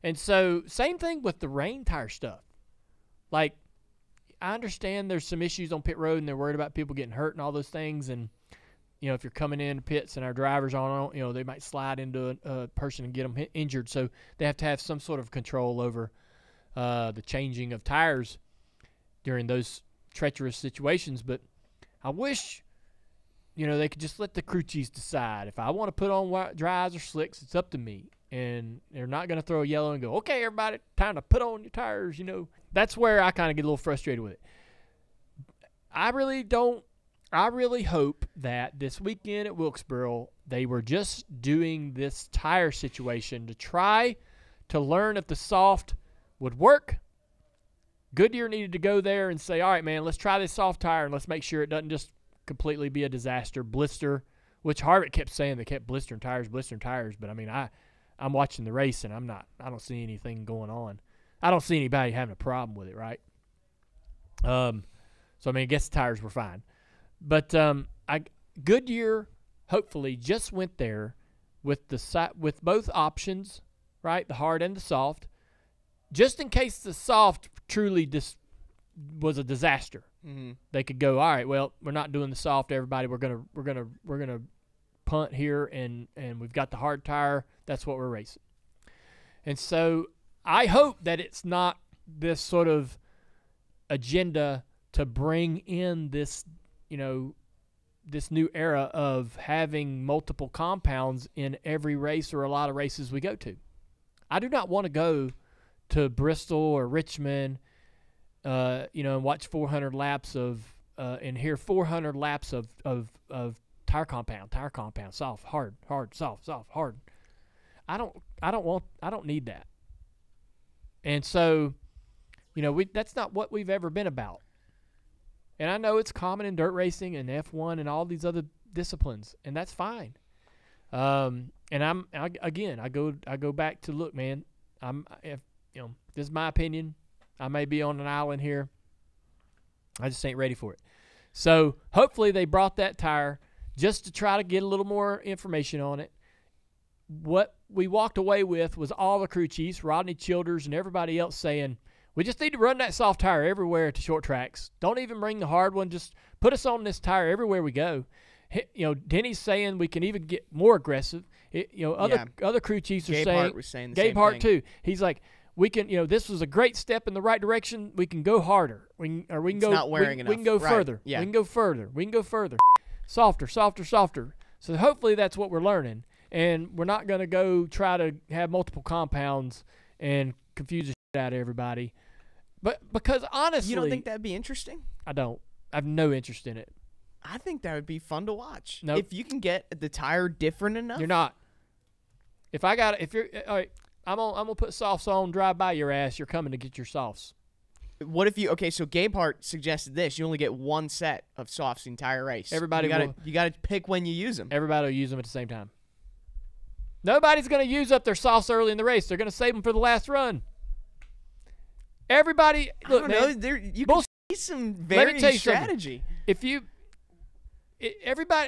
And so, same thing with the rain tire stuff. Like, I understand there's some issues on pit road, and they're worried about people getting hurt and all those things. And, if you're coming in pits and our drivers on, they might slide into a person and get them injured. So they have to have some sort of control over the changing of tires during those treacherous situations. But I wish, they could just let the crew chiefs decide. If I want to put on dries or slicks, it's up to me. And they're not going to throw a yellow and go, okay, everybody, time to put on your tires, That's where I kind of get a little frustrated with it. I really hope that this weekend at Wilkes-Barre, they were just doing this tire situation to try to learn if the soft would work. Goodyear needed to go there and say, all right, man, let's try this soft tire and let's make sure it doesn't just completely be a disaster, blister, which Harvick kept saying they kept blistering tires. But, I mean, I'm watching the race, and I don't see anything going on. I don't see anybody having a problem with it, right? So, I mean, I guess the tires were fine. But Goodyear hopefully just went there with with both options, right, the hard and the soft, just in case the soft truly was a disaster. Mm-hmm. They could go, all right, well, we're not doing the soft, everybody. We're gonna punt here, and we've got the hard tire. That's what we're racing. And so I hope that it's not this sort of agenda to bring in this, this new era of having multiple compounds in every race or a lot of races we go to. I do not want to go to Bristol or Richmond, and watch 400 laps of and hear 400 laps of tire compound, soft, hard, soft, hard. I don't need that. And so, that's not what we've ever been about. And I know it's common in dirt racing and F1 and all these other disciplines, and that's fine. And I go back to, look, man, this is my opinion. I may be on an island here. I just ain't ready for it. So hopefully they brought that tire just to try to get a little more information on it. What we walked away with was all the crew chiefs, Rodney Childers, and everybody else saying, we just need to run that soft tire everywhere at the short tracks. Don't even bring the hard one. Just put us on this tire everywhere we go. Denny's saying we can even get more aggressive. Other crew chiefs are saying. Was saying the Gabe same Hart thing. too. He's like, we can. This was a great step in the right direction. We can go harder. We can It's go. not wearing we enough. can go Right. further. Yeah. We can go further. We can go further. Softer. So hopefully that's what we're learning, and we're not going to go try to have multiple compounds and confuse the shit out of everybody. But because honestly, You don't think that'd be interesting? I don't. I have no interest in it. I think that would be fun to watch. Nope. If you can get the tire different enough. You're not. If you're all right, I'm gonna put softs on, drive by your ass. You're coming to get your softs. What if so Gabe Hart suggested this. You only get one set of softs the entire race. Everybody you gotta pick when you use them. Everybody will use them at the same time. Nobody's gonna use up their softs early in the race. They're gonna save them for the last run. Everybody, look, I don't know. man. There you can Bullshit. see some Let me varying tell you something. strategy.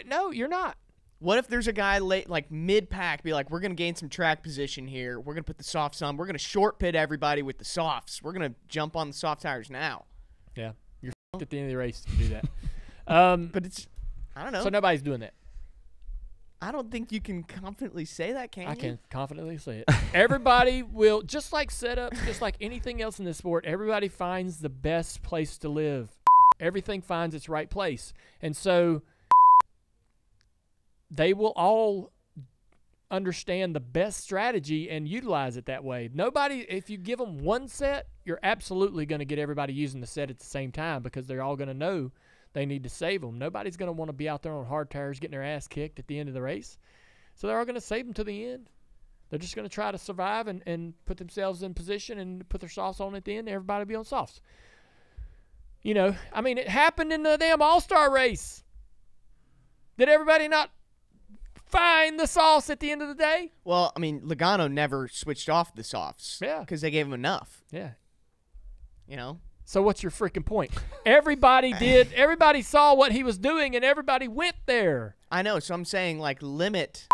No, you're not. What if there's a guy late, like mid-pack, be like, we're going to gain some track position here. We're going to put the softs on. We're going to short pit everybody with the softs. We're going to jump on the soft tires now. Yeah, you're f***ed at the end of the race if you do that. But I don't know. So nobody's doing that. I don't think you can confidently say that, can you? I can confidently say it. Everybody will, just like setups, just like anything else in this sport, everybody finds the best place to live. Everything finds its right place. And so they will all understand the best strategy and utilize it that way. Nobody, if you give them one set, you're absolutely going to get everybody using the set at the same time because they're all going to know they need to save them. Nobody's going to want to be out there on hard tires getting their ass kicked at the end of the race. So they're all going to save them to the end. They're just going to try to survive and put themselves in position and put their softs on at the end. Everybody will be on softs. It happened in the damn All-Star race. Did everybody not find the softs at the end of the day? Well, Logano never switched off the softs. Yeah. Because they gave him enough. Yeah. So what's your freaking point? Everybody did. Everybody saw what he was doing, and everybody went there. I know. So I'm saying, like, limit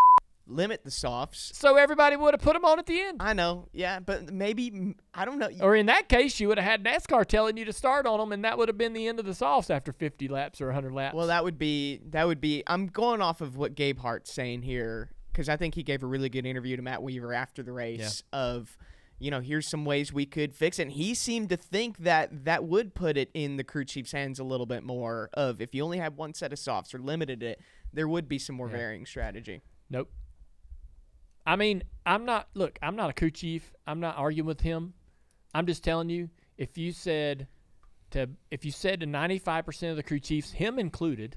the softs. So everybody would have put them on at the end. I know. Yeah, but maybe, I don't know. Or in that case, you would have had NASCAR telling you to start on them, and that would have been the end of the softs after 50 laps or 100 laps. Well, that would be. I'm going off of what Gabe Hart's saying here because I think he gave a really good interview to Matt Weaver after the race of, here's some ways we could fix it. And he seemed to think that would put it in the crew chief's hands a little bit more of if you only had one set of softs or limited it, there would be some more varying strategy. Nope. I'm not a crew chief. I'm not arguing with him. I'm just telling you, if you said to 95% of the crew chiefs, him included,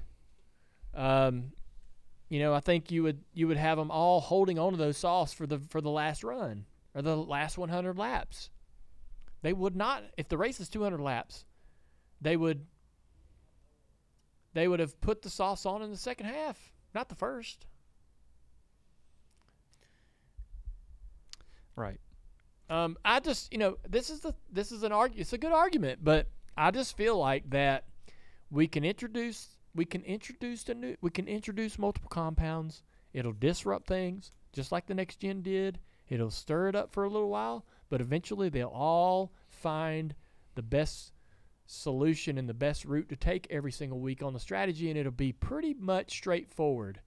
I think you would have them all holding on to those softs for the last run or the last 100 laps. They would not, if the race is 200 laps, they would have put the softs on in the second half, not the first. Right. I just, this is an argument. It's a good argument, but I just feel like that we can introduce multiple compounds. It'll disrupt things, just like the next gen did. It'll stir it up for a little while, but eventually they'll all find the best solution and the best route to take every single week on the strategy, and it'll be pretty much straightforward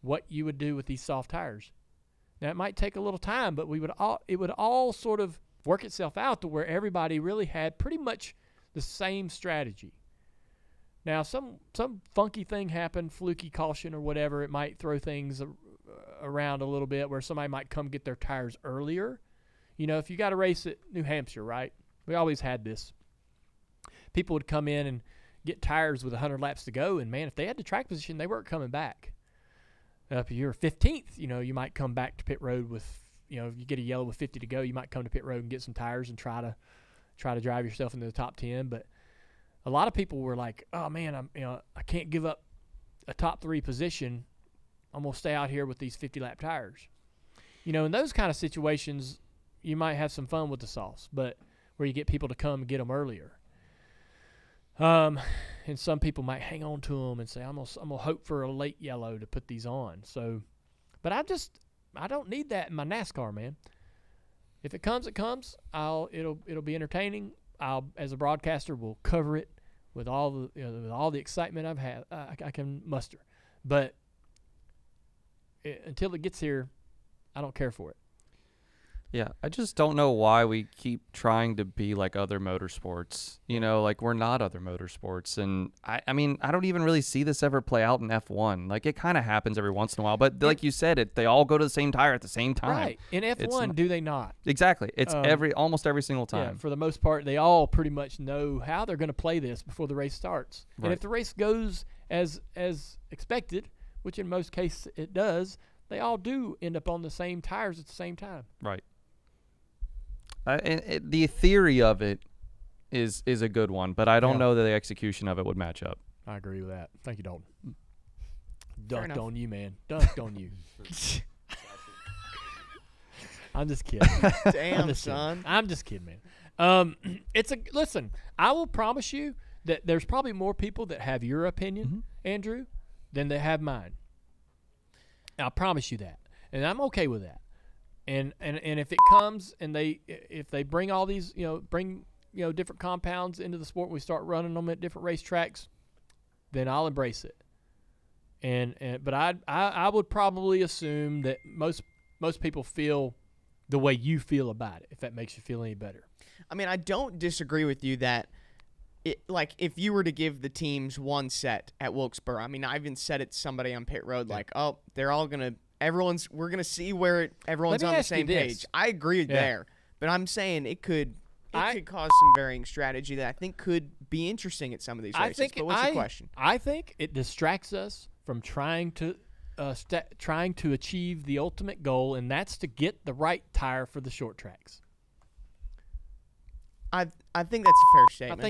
what you would do with these soft tires. Now, it might take a little time, but it would all sort of work itself out to where everybody really had pretty much the same strategy. Now, some funky thing happened, fluky caution or whatever, it might throw things around a little bit where somebody might come get their tires earlier. If you got a race at New Hampshire, right? We always had this. People would come in and get tires with 100 laps to go, and, man, if they had the track position, they weren't coming back. If you're 15th, you might come back to pit road with, if you get a yellow with 50 to go, you might come to pit road and get some tires and try to drive yourself into the top 10. But a lot of people were like, oh, man, I can't give up a top 3 position. I'm going to stay out here with these 50-lap tires. In those kind of situations, you might have some fun with the sauce, but where you get people to come and get them earlier. And some people might hang on to them and say, I'm gonna hope for a late yellow to put these on. So, but I don't need that in my NASCAR, man. If it comes, it comes. It'll be entertaining. As a broadcaster, will cover it with all the excitement I can muster. But until it gets here, I don't care for it. Yeah, I just don't know why we keep trying to be like other motorsports. Like we're not other motorsports. And I mean, I don't even really see this ever play out in F1. Like it kind of happens every once in a while, but like you said, they all go to the same tire at the same time. Right. In F1, do they not? Exactly. It's almost every single time. Yeah, for the most part, they all pretty much know how they're going to play this before the race starts. Right. And if the race goes as expected, which in most cases it does, they all do end up on the same tires at the same time. Right. The theory of it is a good one, but I don't know that the execution of it would match up. I agree with that. Thank you, Dalton. Dunked on you, man. Dunked on you. I'm just kidding. Damn, son. I'm just kidding, man. Listen, I will promise you that there's probably more people that have your opinion, Andrew, than they have mine. I promise you that. And I'm okay with that. And if it comes and if they bring all these, different compounds into the sport, and we start running them at different racetracks, then I'll embrace it. But I would probably assume that most people feel the way you feel about it, if that makes you feel any better. I mean, I don't disagree with you that if you were to give the teams one set at Wilkes-Barre, I mean, I even said it to somebody on pit road, like, oh, they're all going to – we're going to see where everyone's on the same page. I agree there. But I'm saying it could cause some varying strategy that I think could be interesting at some of these races. But what's your question? I think it distracts us from trying to achieve the ultimate goal, and that's to get the right tire for the short tracks. I think that's a fair statement.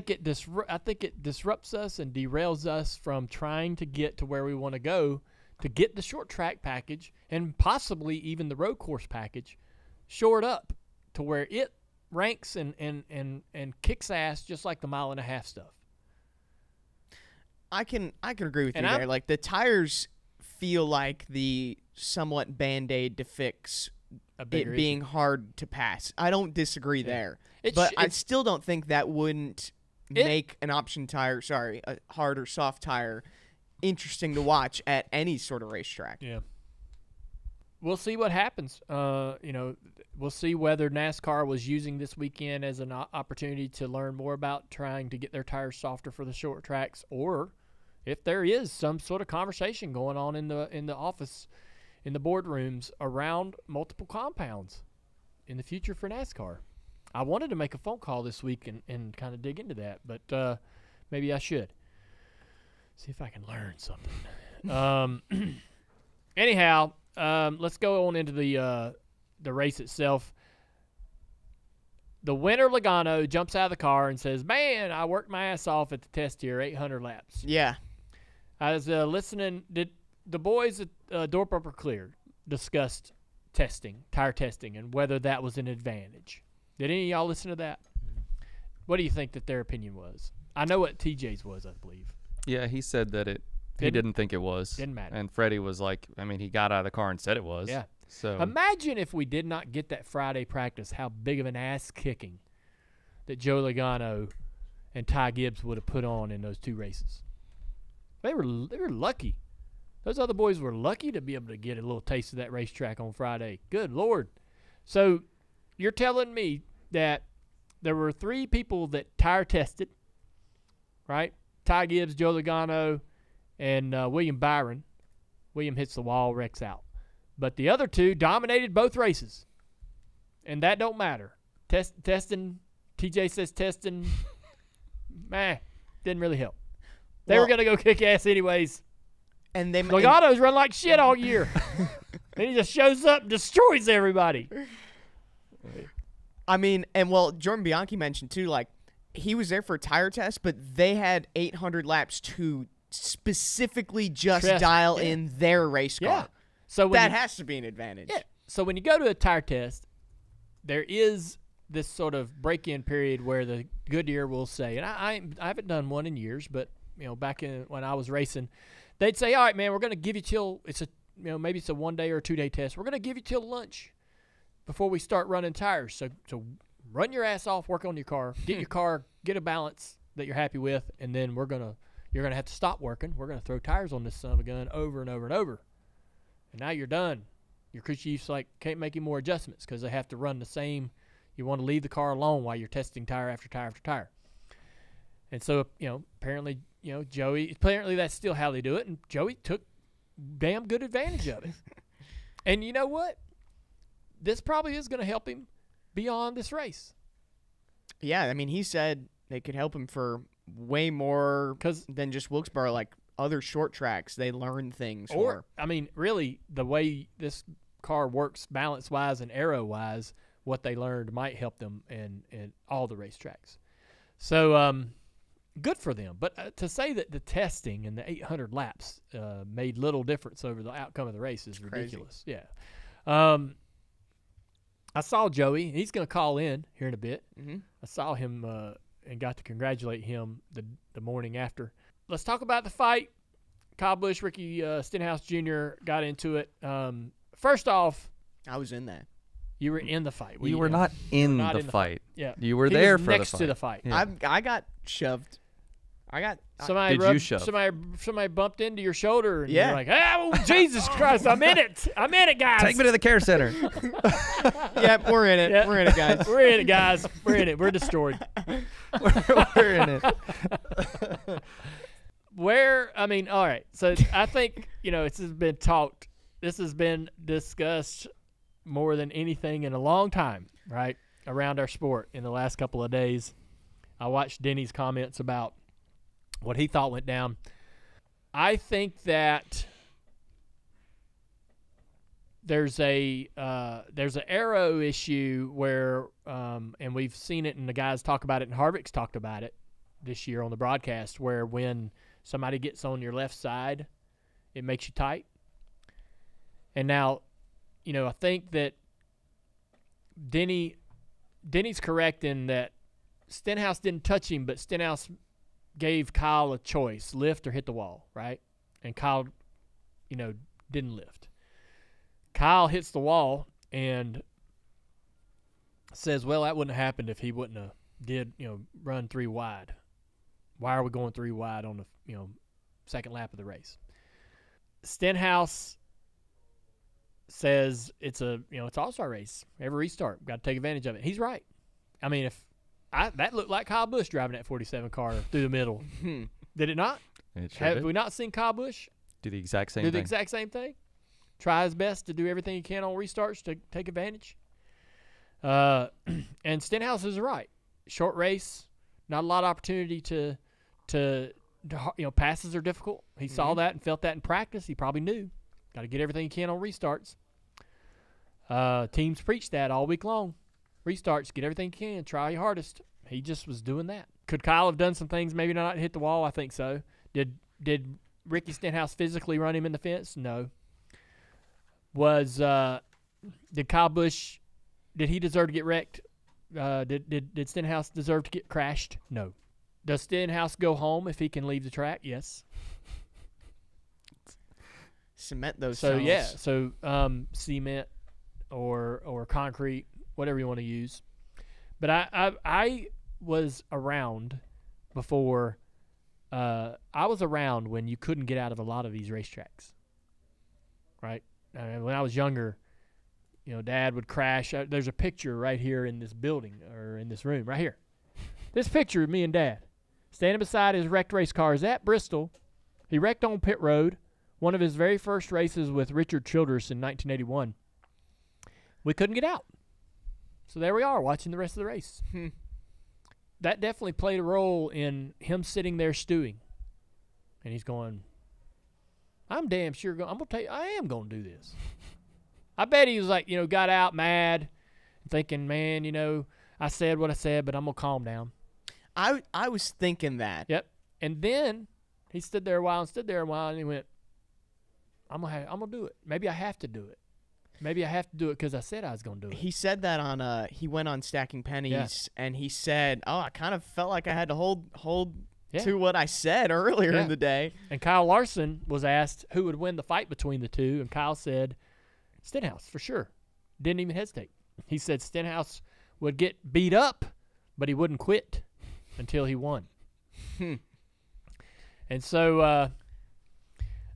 I think it disrupts us and derails us from trying to get to where we want to go, to get the short track package and possibly even the road course package shored up to where it ranks and kicks ass just like the mile and a half stuff. I can agree with you there. Like the tires feel like the somewhat Band-Aid to fix it being hard to pass. I don't disagree there. But I still don't think that wouldn't make an option tire, a hard or soft tire, interesting to watch at any sort of racetrack. Yeah. We'll see what happens. We'll see whether NASCAR was using this weekend as an opportunity to learn more about trying to get their tires softer for the short tracks, or if there is some sort of conversation going on in the office, in the boardrooms around multiple compounds in the future for NASCAR. I wanted to make a phone call this week and kind of dig into that, but maybe I should. See if I can learn something. Anyhow, let's go on into the race itself. The winner, Logano, jumps out of the car and says, "Man, I worked my ass off at the test here, 800 laps." Yeah. I was listening. Did the boys at Door Bumper Clear discussed tire testing, and whether that was an advantage? Did any of y'all listen to that? What do you think that their opinion was? I know what TJ's was, I believe. Yeah, he said that he didn't think it was. Didn't matter. And Freddie was like, he got out of the car and said it was. Yeah. So imagine if we did not get that Friday practice, how big of an ass kicking that Joe Logano and Ty Gibbs would have put on in those two races. They were lucky. Those other boys were lucky to be able to get a little taste of that racetrack on Friday. Good Lord. So you're telling me that there were 3 people that tire tested, right? Ty Gibbs, Joe Logano, and William Byron. William hits the wall, wrecks out. But the other 2 dominated both races. And that don't matter. Testing, TJ says testing, didn't really help. They were going to go kick ass anyways. And they Logano's run like shit all year. And he just shows up and destroys everybody. I mean, and Jordan Bianchi mentioned too, like, he was there for a tire test, but they had 800 laps to specifically just dial in their race car. Yeah. So that has to be an advantage. Yeah. So when you go to a tire test, there is this sort of break-in period where the Goodyear will say, and I haven't done one in years, but back when I was racing, they'd say, all right, man, we're going to give you till it's a maybe it's a 1 day or a 2 day test. We're going to give you till lunch before we start running tires. So run your ass off, work on your car, get your car, get a balance that you're happy with, and then you're gonna have to stop working. We're gonna throw tires on this son of a gun over and over and over. And now you're done. Your crew chiefs can't make any more adjustments because they have to run the same. You want to leave the car alone while you're testing tire after tire after tire. And so apparently Joey, apparently that's still how they do it, and Joey took damn good advantage of it. And you know what? This probably is going to help him beyond this race. Yeah, I mean, he said they could help him for way more than just Wilkes-Barre, like other short tracks. They learn things. I mean, really, the way this car works balance-wise and aero-wise, what they learned might help them in all the racetracks. So, good for them. But to say that the testing and the 800 laps made little difference over the outcome of the race is ridiculous. Crazy. Yeah. I saw Joey. He's going to call in here in a bit. Mm-hmm. I saw him and got to congratulate him the morning after. Let's talk about the fight. Kyle Busch, Ricky Stenhouse Jr. got into it. First off, I was in that. You were in the fight. You were not in the fight. Yeah. You were he there was for next the fight. to the fight. Yeah. I got shoved. Somebody Did you shove? Somebody bumped into your shoulder and Yeah. you're like, oh, Jesus Christ, I'm in it. I'm in it, guys. Take me to the care center. Yep, we're in it. Yeah. We're in it, guys. We're in it, guys. We're in it. We're destroyed. We're in it. All right. So I think, this has been discussed more than anything in a long time, right, around our sport in the last couple of days. I watched Denny's comments about what he thought went down. I think that there's an aero issue where, and we've seen it, and the guys talk about it, and Harvick's talked about it this year on the broadcast, where when somebody gets on your left side, it makes you tight. And now, I think that Denny's correct in that Stenhouse didn't touch him, but Stenhouse gave Kyle a choice, lift or hit the wall, right? And Kyle, didn't lift. Kyle hits the wall and says, well, that wouldn't have happened if he wouldn't have run 3 wide. Why are we going 3 wide on the, second lap of the race? Stenhouse says it's it's all-star race. Every restart, got to take advantage of it. He's right. I mean, that looked like Kyle Busch driving that 47 car through the middle. Did it not? It sure Have did. we not seen Kyle Busch Do the exact same do thing. the exact same thing? Try his best to do everything he can on restarts to take advantage. And Stenhouse is right. Short race, not a lot of opportunity to passes are difficult. He saw that and felt that in practice. He probably knew. Got to get everything he can on restarts. Teams preach that all week long. Restarts, get everything you can, try your hardest. He just was doing that. Could Kyle have done some things, maybe not hit the wall? I think so. Did Ricky Stenhouse physically run him in the fence? No. Did Kyle Busch, did he deserve to get wrecked? Did Stenhouse deserve to get crashed? No. Does Stenhouse go home if he can leave the track? Yes. Cement those So cells. yeah, so cement or concrete, whatever you want to use. But I was around before. I was around when you couldn't get out of a lot of these racetracks. Right? When I was younger, Dad would crash. There's a picture right here in this building or in this room right here. This picture of me and Dad standing beside his wrecked race cars at Bristol. He wrecked on pit road. One of his very first races with Richard Childress in 1981. We couldn't get out. So there we are watching the rest of the race. That definitely played a role in him sitting there stewing. And he's going, I'm damn sure I'm going to tell you, I am going to do this. I bet he was like, got out mad, thinking, man, I said what I said, but I'm going to calm down. I was thinking that. Yep. And then he stood there a while, and he went, I'm going to do it. Maybe I have to do it. Maybe I have to do it because I said I was going to do it. He said that on he went on Stacking Pennies, and he said, I kind of felt like I had to hold to what I said earlier in the day. And Kyle Larson was asked who would win the fight between the two, and Kyle said Stenhouse for sure. Didn't even hesitate. He said Stenhouse would get beat up, but he wouldn't quit until he won. And so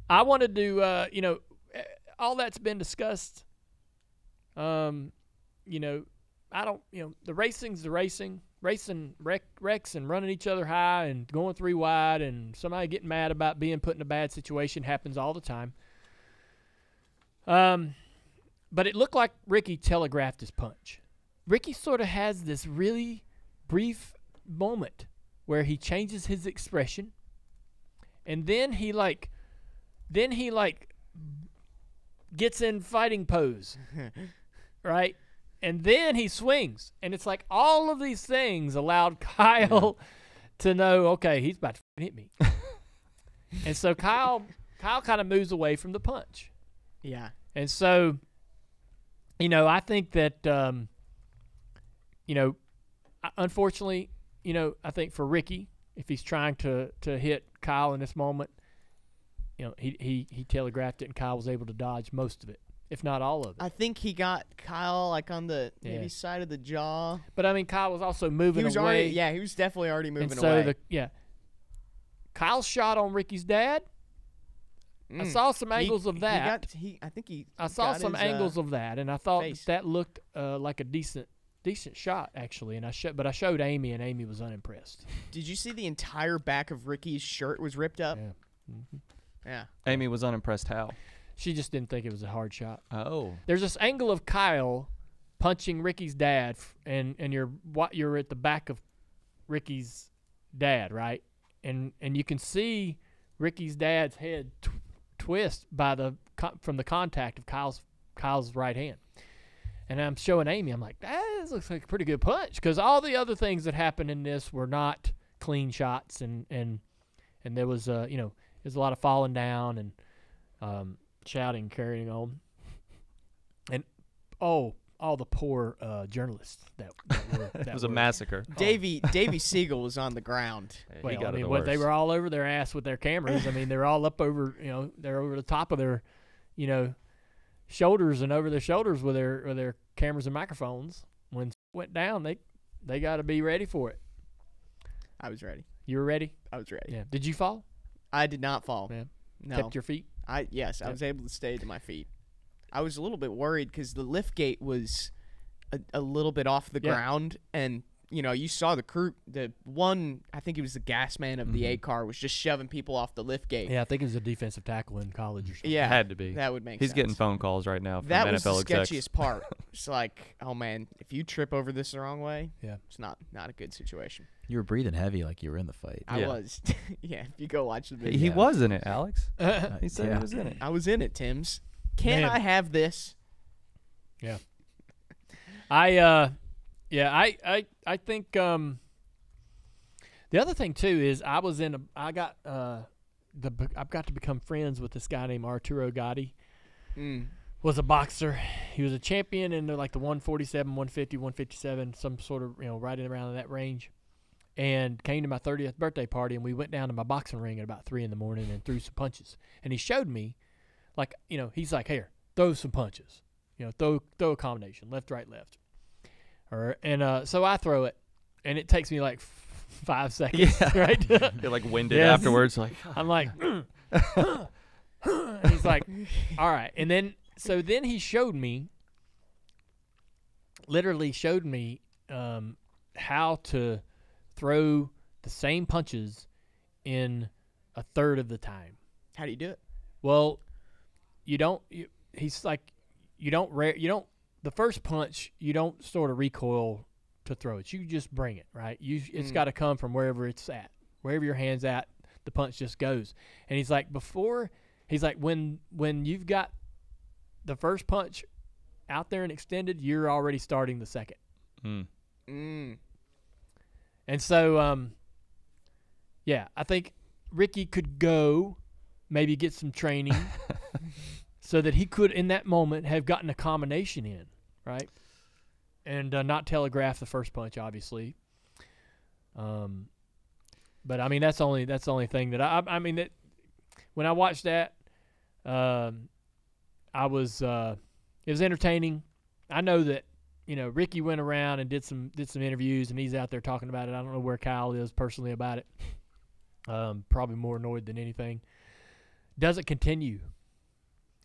I wanted to, all that's been discussed. I don't, the racing's the racing wrecks and running each other high and going 3 wide and somebody getting mad about being put in a bad situation happens all the time. But it looked like Ricky telegraphed his punch. Ricky sort of has this really brief moment where he changes his expression, and then he gets in fighting pose, right? And then he swings, and it's like all of these things allowed Kyle to know, okay, he's about to hit me. And so Kyle kind of moves away from the punch. Yeah. And so, I think that, unfortunately, I think for Ricky, if he's trying to hit Kyle in this moment, he telegraphed it, and Kyle was able to dodge most of it, if not all of it. I think he got Kyle like on the maybe side of the jaw. But I mean, Kyle was also moving away. He was definitely already moving and so away. Kyle's shot on Ricky's dad. I saw some angles of that. I saw some angles of that, and I thought that looked like a decent shot actually. And I showed Amy, and Amy was unimpressed. Did you see the entire back of Ricky's shirt was ripped up? Yeah. Mm-hmm. Yeah. Amy was unimpressed how? She just didn't think it was a hard shot. Oh. There's this angle of Kyle punching Ricky's dad, and you're at the back of Ricky's dad, right? And you can see Ricky's dad's head twist from the contact of Kyle's right hand. And I'm showing Amy, I'm like, this looks like a pretty good punch, because all the other things that happened in this were not clean shots, and there was there's a lot of falling down and shouting, carrying on, and all the poor journalists that were. That it was a massacre. Davey Siegel was on the ground. Well, they were all over their ass with their cameras. I mean, they're all up over, they're over the top of their, shoulders and over their shoulders with their cameras and microphones. When it went down, they got to be ready for it. I was ready. You were ready? I was ready. Yeah. Did you fall? I did not fall. Yeah. No. Kept your feet? I was able to stay to my feet. I was a little bit worried because the lift gate was a little bit off the ground, and you saw the crew. The one, I think it was the gas man of the A car, was just shoving people off the lift gate. Yeah, I think it was a defensive tackle in college or something. Yeah, had to be. That would make He's sense. getting phone calls right now from that NFL was the execs. sketchiest part. It's like, oh man, if you trip over this the wrong way, it's not a good situation. You were breathing heavy like you were in the fight. I was. Yeah, if you go watch the video. He was in it, Alex. He said he was in it. I was in it, Tim's. Can I have this? Yeah. I think the other thing too is I've got to become friends with this guy named Arturo Gotti. Was a boxer. He was a champion in like the 147, 150, 157, some sort of, right in around that range. And came to my 30th birthday party, and we went down to my boxing ring at about 3 in the morning and threw some punches. And he showed me, like, he's like, here, throw some punches. Throw a combination, left, right, left. So I throw it, and it takes me like 5 seconds, right? You're like winded afterwards. Like I'm like, and he's like, all right. And then he literally showed me how to throw the same punches in a third of the time. How do you do it? Well, the first punch, you don't sort of recoil to throw it. You just bring it, right? It's got to come from wherever it's at, wherever your hand's at. the punch just goes. And he's like, when you've got the first punch out there and extended, you're already starting the second. And so, yeah, I think Ricky could go maybe get some training so that he could, in that moment, have gotten a combination in, right? And not telegraph the first punch, obviously. But I mean, that's the only thing that I mean that when I watched that, I was it was entertaining. I know that Ricky went around and did some interviews, and he's out there talking about it. I don't know where Kyle is personally about it. Probably more annoyed than anything. Doesn't continue.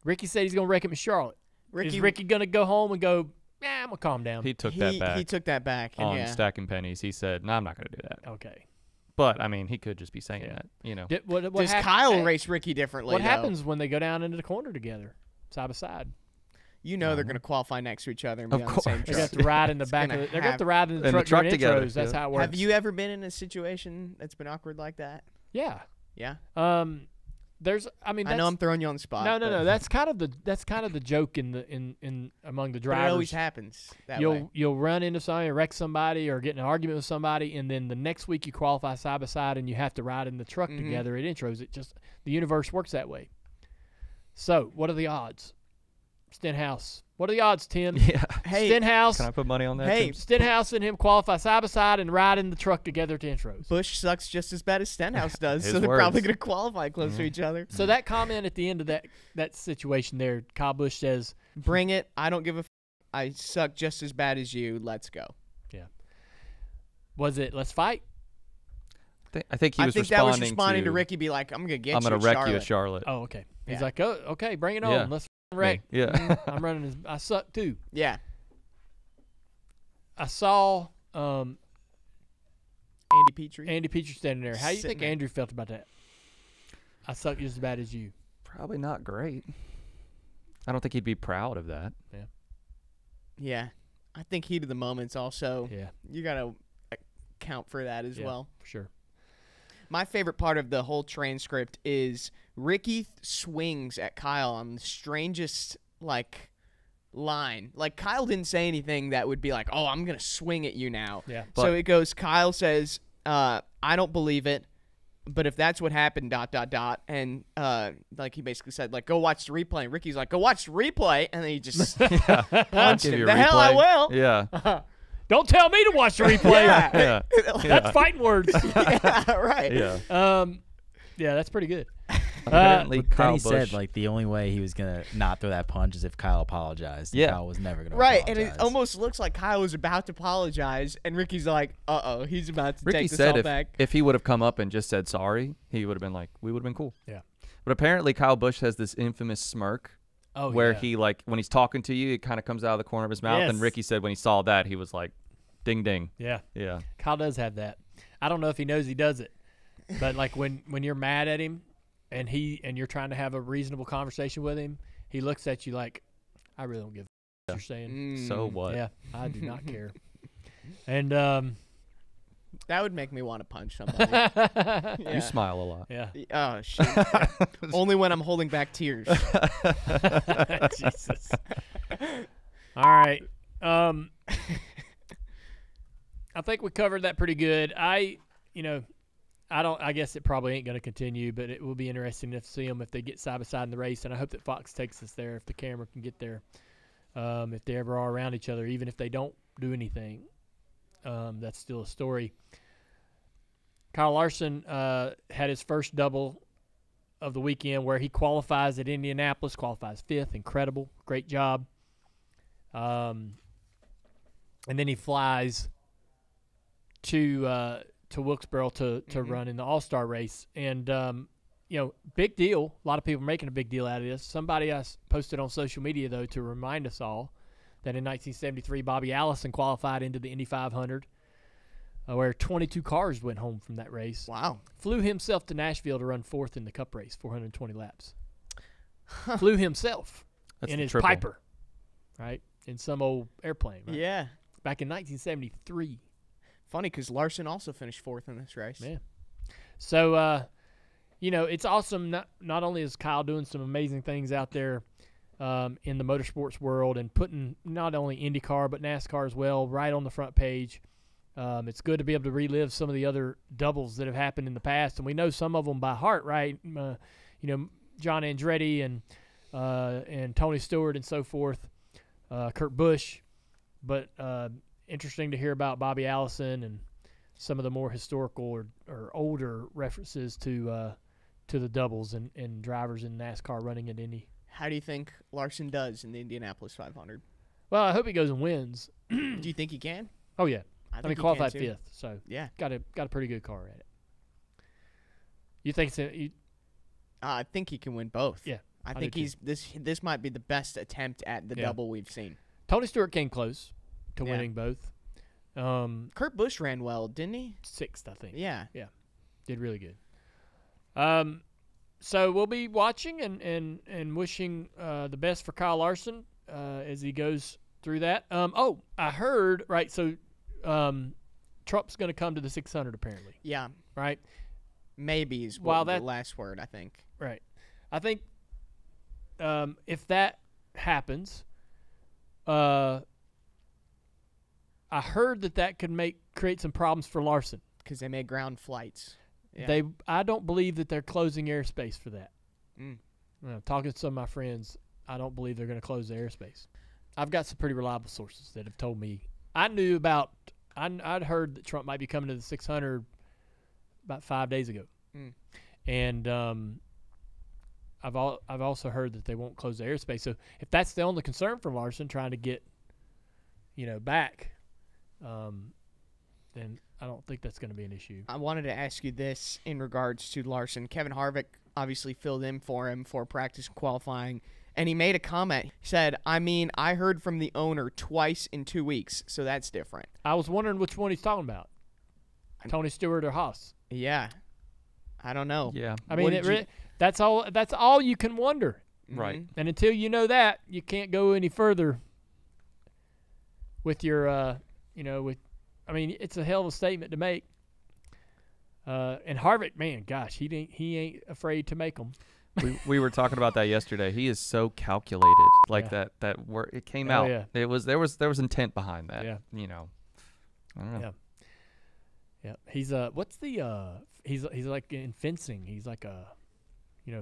Ricky said he's gonna wreck him in Charlotte. Is Ricky gonna go home and go? Yeah, I'm gonna calm down. He took that back. He took that back on Stacking Pennies. He said, "No, I'm not gonna do that." Okay. But I mean, he could just be saying that. Does Kyle race Ricky differently? What happens when they go down into the corner together, side by side? They're going to qualify next to each other and be on the same They truck. got to ride in the back of it. They're going to ride in the truck together. Intros. That's how it works. Have you ever been in a situation that's been awkward like that? Yeah. Yeah. There's. I mean, I know I'm throwing you on the spot. No. That's kind of the joke in among the drivers. But it always happens that way. You'll run into somebody, wreck somebody, or get in an argument with somebody, and then the next week you qualify side by side, and you have to ride in the truck together at intros. The universe works that way. So, what are the odds? Stenhouse. What are the odds, Tim? Yeah. Hey, Stenhouse. Can I put money on that? Hey, Tim? Stenhouse and him qualify side by side and ride in the truck together to intros. Busch sucks just as bad as Stenhouse does, His so they're words. probably going to qualify close to each other. So that comment at the end of that situation there, Kyle Busch says, Bring it. I don't give a I suck just as bad as you. Let's go. Yeah. Was it, let's fight? I think he was that was responding to Ricky be like, I'm going to get you I'm going to wreck you at Charlotte. Oh, okay. He's Yeah. like, oh, okay, bring it on. Yeah. Let's wreck. Yeah. I'm running. I suck too. Yeah. I saw Andy Petrie. Andy Petrie standing there. How do you Sitting think there. Andrew felt about that? I suck just as bad as you. Probably not great. I don't think he'd be proud of that. Yeah. I think heat of the moment's also, Yeah, you got to account for that as well. for sure. My favorite part of the whole transcript is Ricky swings at Kyle on the strangest, line. Like, Kyle didn't say anything that would be like, oh, I'm going to swing at you now. Yeah. So it goes, Kyle says, I don't believe it, but if that's what happened, ... And, he basically said, go watch the replay. And Ricky's like, go watch the replay. And then he just punched Give him. you The a hell I replay. will. Yeah. Don't tell me to watch the replay. Yeah. That's fighting words. Yeah, right. Yeah. Yeah, that's pretty good. Apparently, But then Kyle he Busch. said the only way he was gonna not throw that punch is if Kyle apologized. And Yeah. Kyle was never gonna. Right, apologize. and it almost looks like Kyle was about to apologize, and Ricky's like, uh-oh, he's about to Ricky take this said all back. if he would have come up and just said sorry, he would have been like, we would have been cool. Yeah. But apparently, Kyle Busch has this infamous smirk Oh, where yeah. he, when he's talking to you, it kind of comes out of the corner of his mouth. Yes. And Ricky said when he saw that, he was like, ding, ding. Yeah. Yeah. Kyle does have that. I don't know if he knows he does it, but when you're mad at him and you're trying to have a reasonable conversation with him, he looks at you like, I really don't give a what you're saying. So what? Yeah, I do not care. And That would make me want to punch somebody. You smile a lot. yeah, Oh, shit. Only when I'm holding back tears. Jesus. All right. I think we covered that pretty good. I guess it probably ain't going to continue, but it will be interesting to see them if they get side by side in the race. And I hope that Fox takes us there if the camera can get there. If they ever are around each other, even if they don't do anything, that's still a story. Kyle Larson had his first double of the weekend where he qualifies at Indianapolis, qualifies fifth. Incredible. Great job. And then he flies to Wilkes-Barre to run in the All-Star race. And, big deal. A lot of people are making a big deal out of this. Somebody posted on social media, though, to remind us all that in 1973, Bobby Allison qualified into the Indy 500, where 22 cars went home from that race. Wow. Flew himself to Nashville to run fourth in the Cup race, 420 laps. Flew himself That's in the his triple. Piper, right? In some old airplane, right? Yeah. Back in 1973. Funny, because Larson also finished fourth in this race. Yeah. So, it's awesome. Not only is Kyle doing some amazing things out there in the motorsports world and putting not only IndyCar but NASCAR as well right on the front page. It's good to be able to relive some of the other doubles that have happened in the past, and we know some of them by heart, right? John Andretti and Tony Stewart and so forth, Kurt Busch. But interesting to hear about Bobby Allison and some of the more historical or older references to the doubles and drivers in NASCAR running at Indy. How do you think Larson does in the Indianapolis 500? Well, I hope he goes and wins. Do you think he can? Oh yeah, I I think mean he qualified can too. 5th, so Yeah. got a pretty good car at it. You think so? I think he can win both. Yeah, I do think too. this might be the best attempt at the Yeah. double we've seen. Tony Stewart came close to Yeah. winning both. Kurt Busch ran well, didn't he? 6th, I think. Yeah. Did really good. So we'll be watching and wishing the best for Kyle Larson as he goes through that. I heard, right, so Trump's going to come to the 600 apparently, Yeah. right? Maybe is Well, the that- last word, I think. Right. I think if that happens, I heard that could create some problems for Larson. Because they made ground flights. Yeah. I don't believe that they're closing airspace for that. Mm. Talking to some of my friends, I don't believe they're going to close the airspace. I've got some pretty reliable sources that have told me. I'd heard that Trump might be coming to the 600 about 5 days ago, and I've also heard that they won't close the airspace. So if that's the only concern for Larson, trying to get back, then I don't think that's going to be an issue. I wanted to ask you this in regards to Larson. Kevin Harvick obviously filled in for him for practice and qualifying, and he made a comment. He said, I heard from the owner twice in 2 weeks, so that's different. I was wondering which one he's talking about, Tony Stewart or Haas. Yeah. I don't know. Yeah. I mean, that's all you can wonder. Right. Mhm. And until you know that, you can't go any further with your, it's a hell of a statement to make. And Harvick, man, gosh, he ain't afraid to make them. we were talking about that yesterday. He is so calculated, like Yeah. that where it came Oh, out. yeah. There was intent behind that. Yeah. I don't know. Yeah. Yeah, he's he's like in fencing. He's like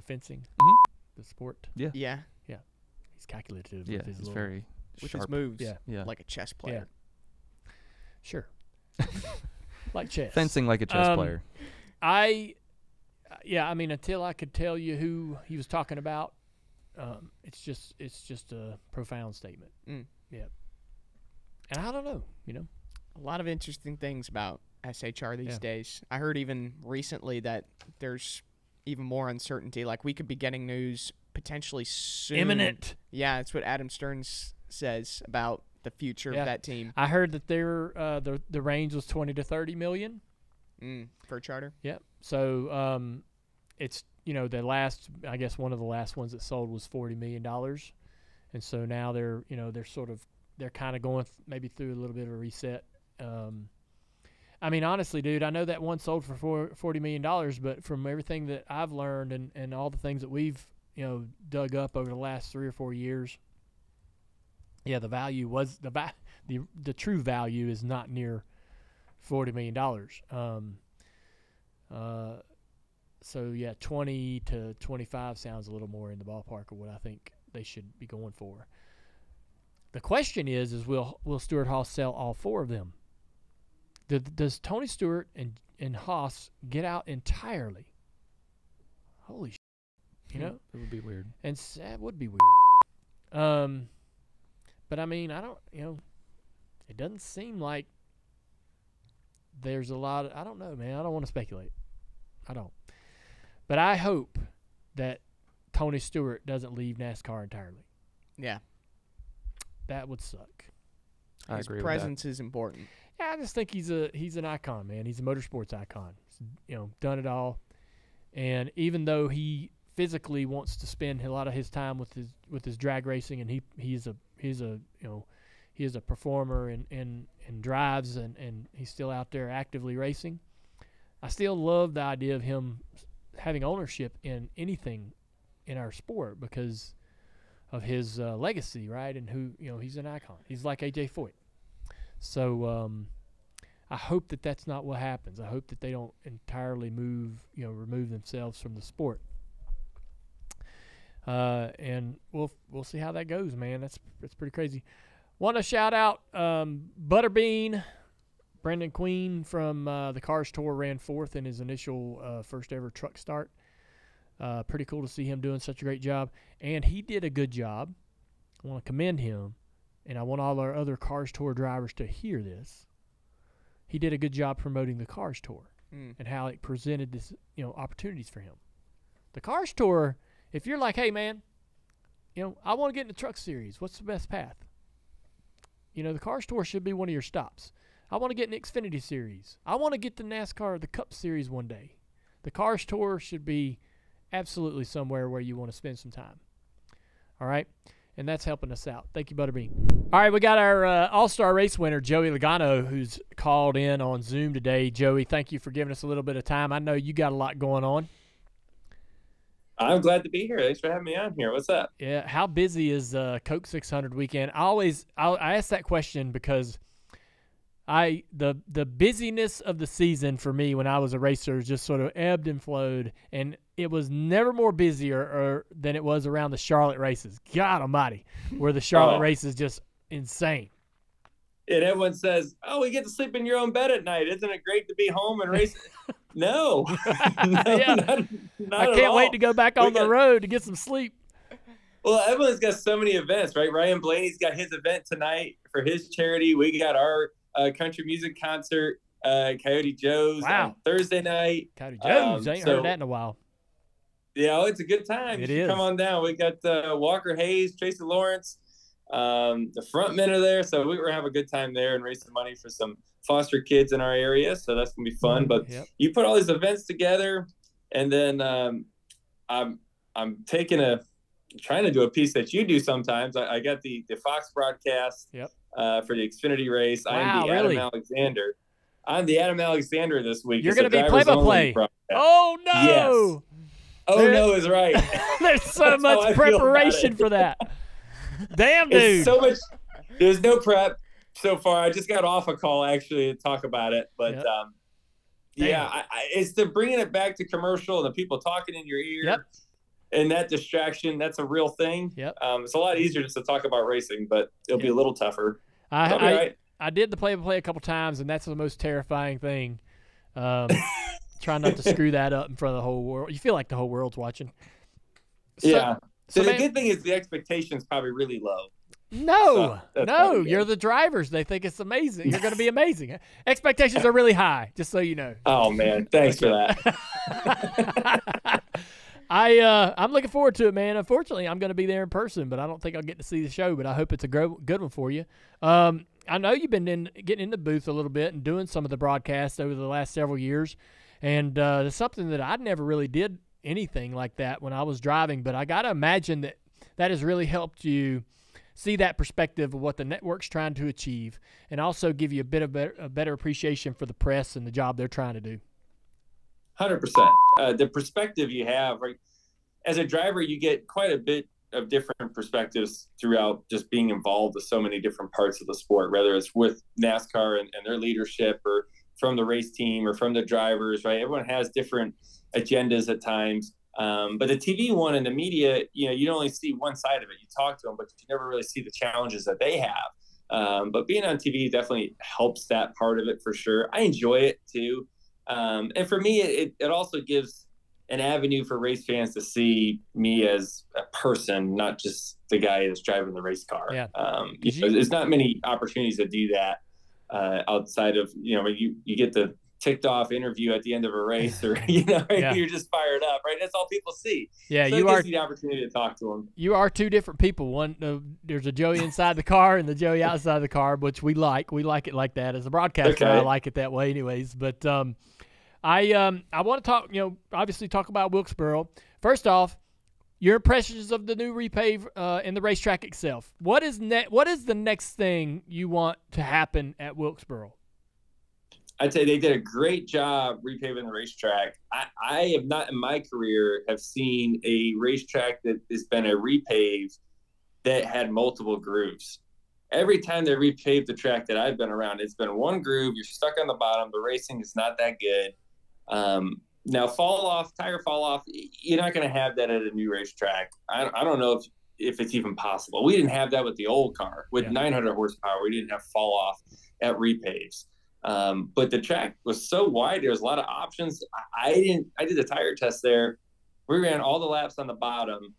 fencing, Mhm. the sport. Yeah. He's calculated. Yeah, with his it's little, very With sharp. his moves. Yeah. Yeah. Like a chess player. Sure. Like chess. Fencing like a chess player. Until I could tell you who he was talking about, it's just a profound statement. Mm. Yeah. And I don't know, A lot of interesting things about SHR these Yeah. days. I heard even recently that there's even more uncertainty. Like we could be getting news potentially soon. Imminent. Yeah, that's what Adam Stearns says about the future Yeah. of that team. I heard that the range was 20 to 30 million. For charter. Yeah. So it's the last, I guess one of the last ones that sold was $40 million, and so now they're kind of going maybe through a little bit of a reset. Honestly, dude, I know that one sold for $40 million, but from everything that I've learned and all the things that we've dug up over the last 3 or 4 years, yeah, the value was the true value is not near $40 million. So yeah, 20 to 25 sounds a little more in the ballpark of what I think they should be going for. The question is will Stewart-Haas sell all 4 of them? Does Tony Stewart and Haas get out entirely? Holy shit, It would be weird. and that would be weird. But I don't, it doesn't seem like there's a lot of, I don't know, man. I don't want to speculate. I don't. But I hope that Tony Stewart doesn't leave NASCAR entirely. Yeah. That would suck. I His agree presence is important. Yeah, I just think he's an icon, man. He's a motorsports icon. He's, done it all. And even though he physically wants to spend a lot of his time with his drag racing, and he's a performer and drives and he's still out there actively racing. I still love the idea of him having ownership in anything in our sport because of his legacy, right? And who, he's an icon. He's like A.J. Foyt. So I hope that that's not what happens. I hope that they don't entirely remove themselves from the sport. And we'll see how that goes, man. That's pretty crazy. Want to shout out Butterbean. Brendan Queen from the Cars Tour ran fourth in his initial first ever truck start. Pretty cool to see him doing such a great job. And he did a good job. I want to commend him. And I want all our other Cars Tour drivers to hear this. He did a good job promoting the Cars Tour and how it presented this, opportunities for him. The Cars Tour, if you're like, hey, man, I want to get in the truck series. What's the best path? The Cars Tour should be one of your stops. I want to get in the Xfinity Series. I want to get the NASCAR, the Cup Series one day. The Cars Tour should be absolutely somewhere where you want to spend some time. All right? And that's helping us out. Thank you, Butterbean. All right, we got our All-Star Race winner, Joey Logano, who's called in on Zoom today. Joey, thank you for giving us a little bit of time. I know you got a lot going on. I'm glad to be here. Thanks for having me on here. What's up? Yeah, how busy is Coke 600 weekend? I ask that question because the busyness of the season for me when I was a racer just sort of ebbed and flowed, and it was never more busier than it was around the Charlotte races. God almighty, were the Charlotte races just insane. And everyone says, we get to sleep in your own bed at night. Isn't it great to be home and race? No. Yeah. Not I at can't all. wait to go back on the road to get some sleep. Well, everyone's got so many events, right? Ryan Blaney's got his event tonight for his charity. We got our country music concert, Coyote Joe's on Thursday night. Coyote Joe's, I ain't heard that in a while. Yeah, it's a good time. It you is. Come on down. We got Walker Hayes, Tracy Lawrence, the front men are there. So we're going to have a good time there and raise some money for some foster kids in our area. So that's going to be fun. But you put all these events together, and then I'm trying to do a piece that you do sometimes. I got the Fox broadcast for the Xfinity race. I am the Adam Alexander. I'm the Adam Alexander this week. You're going to be play-by-play. Oh, no. Yes. Oh, no is right. There's so much preparation for that. Damn, dude. It's so much. There's no prep so far. I just got off a call, actually, to talk about it. But, it's the bringing it back to commercial and the people talking in your ear. Yep. And that distraction, that's a real thing. Yep. It's a lot easier just to talk about racing, but it'll be a little tougher. I did the play-by-play a couple times, and that's the most terrifying thing. Trying not to screw that up in front of the whole world. You feel like the whole world's watching. So the good thing is the expectation's probably really low. No, you're the drivers. They think it's amazing. You're going to be amazing. Expectations are really high, just so you know. Oh, man. Thanks for that. I'm looking forward to it, man. Unfortunately, I'm going to be there in person, but I don't think I'll get to see the show, but I hope it's a good one for you. I know you've been getting in the booth a little bit and doing some of the broadcasts over the last several years, and it's something that I never really did anything like that when I was driving, but I got to imagine that has really helped you see that perspective of what the network's trying to achieve and also give you a better appreciation for the press and the job they're trying to do. 100%. The perspective you have, right? As a driver, you get quite a bit of different perspectives throughout just being involved with so many different parts of the sport, whether it's with NASCAR and their leadership or from the race team or from the drivers, right? Everyone has different agendas at times. But the TV one and the media, you only see one side of it. You talk to them, but you never really see the challenges that they have. But being on TV definitely helps that part of it for sure. I enjoy it too. And for me, it also gives an avenue for race fans to see me as a person, not just the guy that's driving the race car. Yeah. There's not many opportunities to do that outside of, you get the ticked off interview at the end of a race or, you're just fired up, right? That's all people see. Yeah. So it gives you the opportunity to talk to them. You are two different people. One, there's a Joey inside the car and the Joey outside the car, which we like. We like it like that. As a broadcaster, I like it that way anyways. But I want to talk, obviously talk about Wilkes-Barre. First off, your impressions of the new repave and the racetrack itself. What is the next thing you want to happen at Wilkes-Barre? I'd say they did a great job repaving the racetrack. I have not in my career have seen a racetrack that has been a repave that had multiple grooves. Every time they repaved the track that I've been around, it's been one groove. You're stuck on the bottom. The racing is not that good. Now, tire fall off, you're not going to have that at a new racetrack. I don't know if it's even possible. We didn't have that with the old car. With 900 horsepower, we didn't have fall off at repaves. But the track was so wide, there was a lot of options. I did a tire test there. We ran all the laps on the bottom.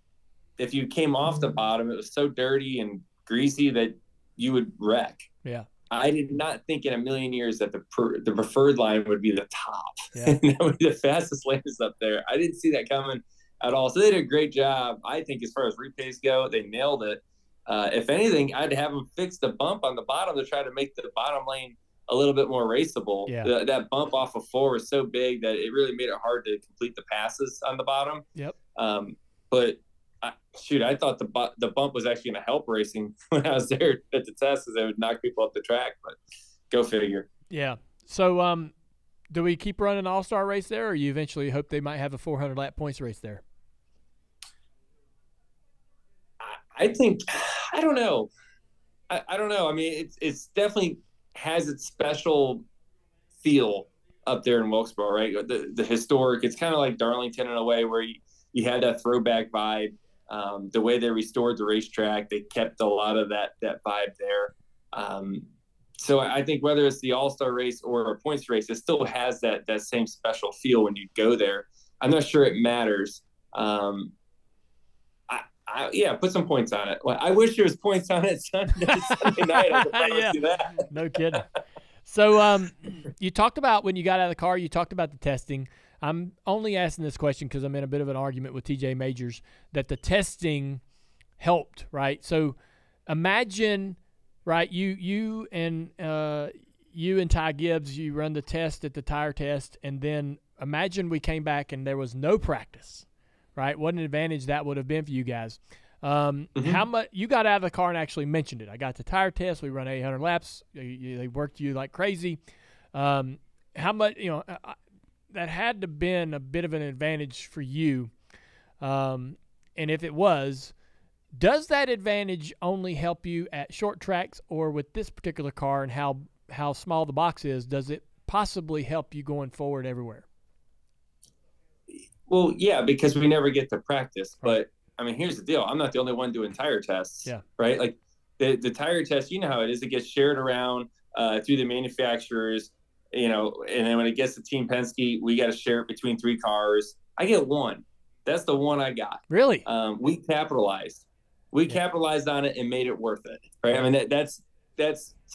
If you came off the bottom, it was so dirty and greasy that you would wreck. Yeah. I did not think in a million years that the preferred line would be the top. Yeah. And that would be the fastest lanes up there. I didn't see that coming at all. So they did a great job. I think as far as repays go, they nailed it. If anything, I'd have them fix the bump on the bottom to try to make the bottom lane a little bit more raceable. Yeah. That bump off of 4 was so big that it really made it hard to complete the passes on the bottom. Yep. But I thought the bump was actually going to help racing when I was there at the test, because they would knock people off the track. But go figure. Yeah. So, do we keep running an all-star race there, or you eventually hope they might have a 400-lap points race there? I think I don't know. I don't know. I mean, it's definitely has its special feel up there in Wilkes-Barre, right? The historic. It's kind of like Darlington in a way, where you had that throwback vibe. The way they restored the racetrack, they kept a lot of that vibe there. So I think whether it's the All-Star race or a points race, it still has that same special feel when you go there. I'm not sure it matters. Put some points on it. Well, I wish there was points on it Sunday night. I could probably see that. No kidding. So you talked about when you got out of the car, you talked about the testing. I'm only asking this question because I'm in a bit of an argument with TJ Majors that the testing helped, right? So imagine, right, you and Ty Gibbs, you run the test at the tire test, and then imagine we came back and there was no practice, right? What an advantage that would have been for you guys. How much you got out of the car and actually mentioned it? I got the tire test. We run 800 laps. They worked you like crazy. How much, that had to have been a bit of an advantage for you. And if it was, does that advantage only help you at short tracks, or with this particular car and how small the box is, does it possibly help you going forward everywhere? Well, yeah, because we never get to practice. But, I mean, here's the deal. I'm not the only one doing tire tests, right? Like the tire test, you know how it is. It gets shared around through the manufacturers. And then when it gets to Team Penske, we got to share it between 3 cars. I get one. That's the one I got. Really? We capitalized. We capitalized on it and made it worth it. Right? I mean, that's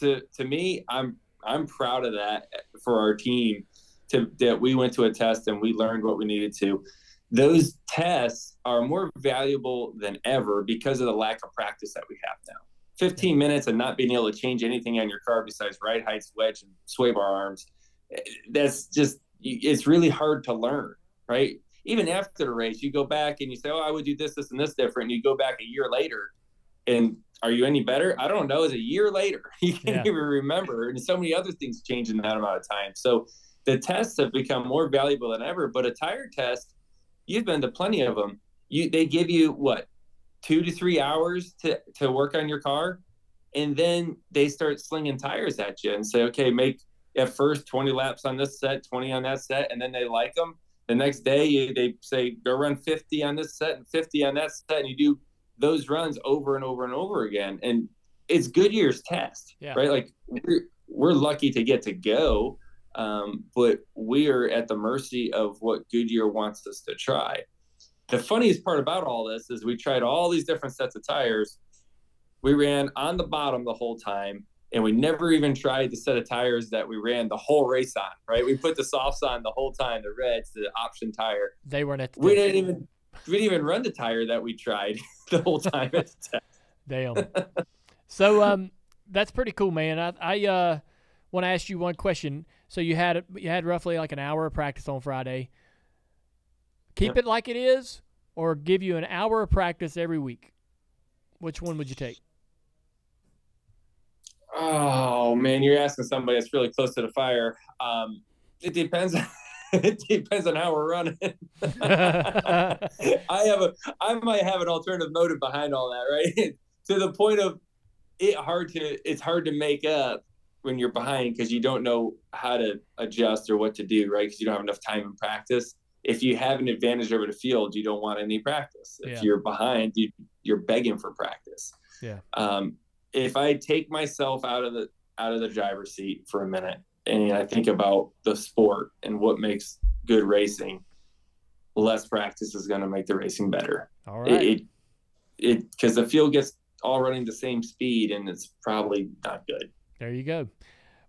to me, I'm proud of that for our team, that we went to a test and we learned what we needed to. Those tests are more valuable than ever because of the lack of practice that we have now. 15 minutes and not being able to change anything on your car besides ride heights, wedge, and sway bar arms. It's really hard to learn, right? Even after the race, you go back and you say, I would do this, this, and this different. And you go back a year later, and are you any better? I don't know. It's a year later. You can't even remember. And so many other things change in that amount of time. So the tests have become more valuable than ever. But a tire test, you've been to plenty of them. They give you, 2 to 3 hours to work on your car, and then they start slinging tires at you and say, okay, make at first 20 laps on this set, 20 on that set, and then they like them. The next day they say, go run 50 on this set and 50 on that set, and you do those runs over and over and over again. And it's Goodyear's test, right? Like we're lucky to get to go, but we are at the mercy of what Goodyear wants us to try. The funniest part about all this is we tried all these different sets of tires. We ran on the bottom the whole time, and we never even tried the set of tires that we ran the whole race on, right? We put the softs on the whole time, the reds, the option tire. They weren't at the we didn't even run the tire that we tried the whole time at the test. Damn. So that's pretty cool, man. I want to ask you one question. So you had roughly like an hour of practice on Friday. Keep it like it is, or give you an hour of practice every week? Which one would you take? Oh man, you're asking somebody that's really close to the fire. It depends. It depends on how we're running. I might have an alternative motive behind all that, right? To the point of it's hard to make up when you're behind because you don't know how to adjust or what to do, right? Because you don't have enough time in practice. If you have an advantage over the field, you don't want any practice. If you're behind, you're begging for practice. Yeah. If I take myself out of the driver's seat for a minute and I think about the sport and what makes good racing, less practice is going to make the racing better. All right. Because the field gets all running the same speed and it's probably not good. There you go.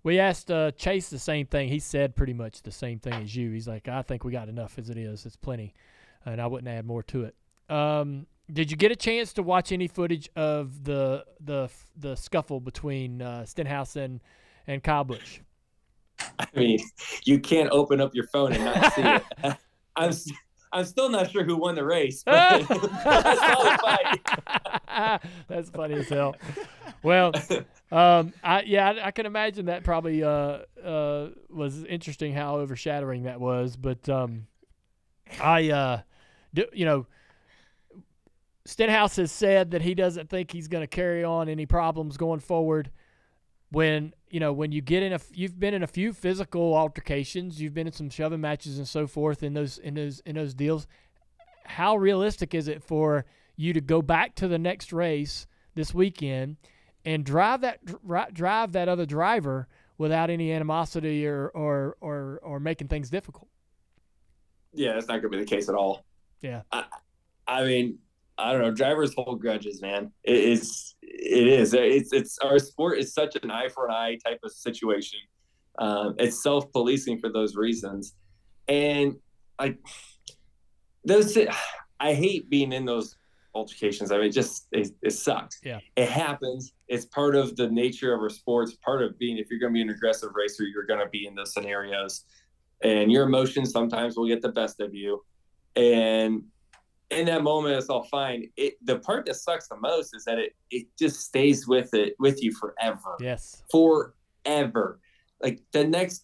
We asked Chase the same thing. He said pretty much the same thing as you. He's like, I think we got enough as it is. It's plenty. And I wouldn't add more to it. Did you get a chance to watch any footage of the scuffle between Stenhouse and Kyle Busch? I mean, you can't open up your phone and not see it. I'm still not sure who won the race. But I saw the fight. That's funny as hell. Well, I can imagine that probably was interesting how overshadowing that was. But Stenhouse has said that he doesn't think he's going to carry on any problems going forward. When you get you've been in a few physical altercations, you've been in some shoving matches and so forth in those deals. How realistic is it for you to go back to the next race this weekend and drive that other driver without any animosity or making things difficult? Yeah, that's not going to be the case at all. Yeah. I mean, I don't know. Drivers hold grudges, man. It is. It's our sport is such an eye for an eye type of situation. It's self-policing for those reasons, and I hate being in those altercations. I mean, it sucks. Yeah, it happens. It's part of the nature of our sports. Part of being, if you're going to be an aggressive racer, you're going to be in those scenarios, and your emotions sometimes will get the best of you, and in that moment, it's all fine. The part that sucks the most is that it just stays with you forever. Yes. Forever. Like the next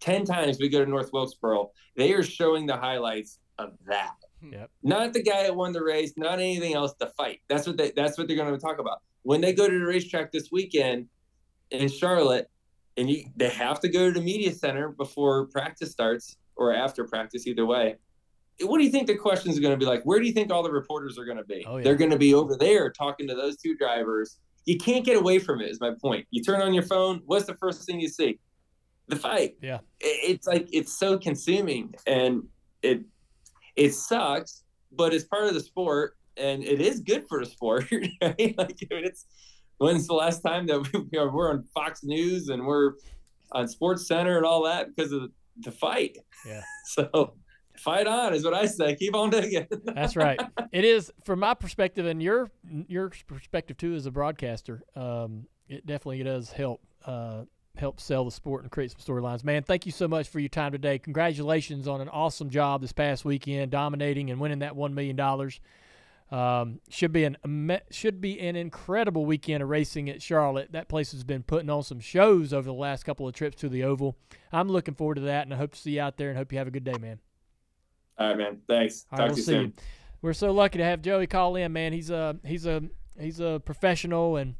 10 times we go to North Wilkesboro, they are showing the highlights of that. Yep. Not the guy that won the race, not anything else, the fight. That's what they're going to talk about. When they go to the racetrack this weekend in Charlotte, and they have to go to the media center before practice starts or after practice, either way. What do you think the questions are going to be like? Where do you think all the reporters are going to be? Oh, yeah. They're going to be over there talking to those two drivers. You can't get away from it, is my point. You turn on your phone, what's the first thing you see? The fight. Yeah. It's like, it's so consuming, and it sucks, but it's part of the sport, and it is good for the sport. Right? Like, when's the last time that we're on Fox News and we're on Sports Center and all that because of the fight? Yeah. So fight on is what I say. Keep on digging. That's right. It is, from my perspective and your perspective too as a broadcaster. It definitely does help sell the sport and create some storylines. Man, thank you so much for your time today. Congratulations on an awesome job this past weekend, dominating and winning that $1 million. Should be an incredible weekend of racing at Charlotte. That place has been putting on some shows over the last couple of trips to the Oval. I'm looking forward to that, and I hope to see you out there, and hope you have a good day, man. All right, man. Thanks. Talk to you soon. We're so lucky to have Joey call in, man. He's a professional, and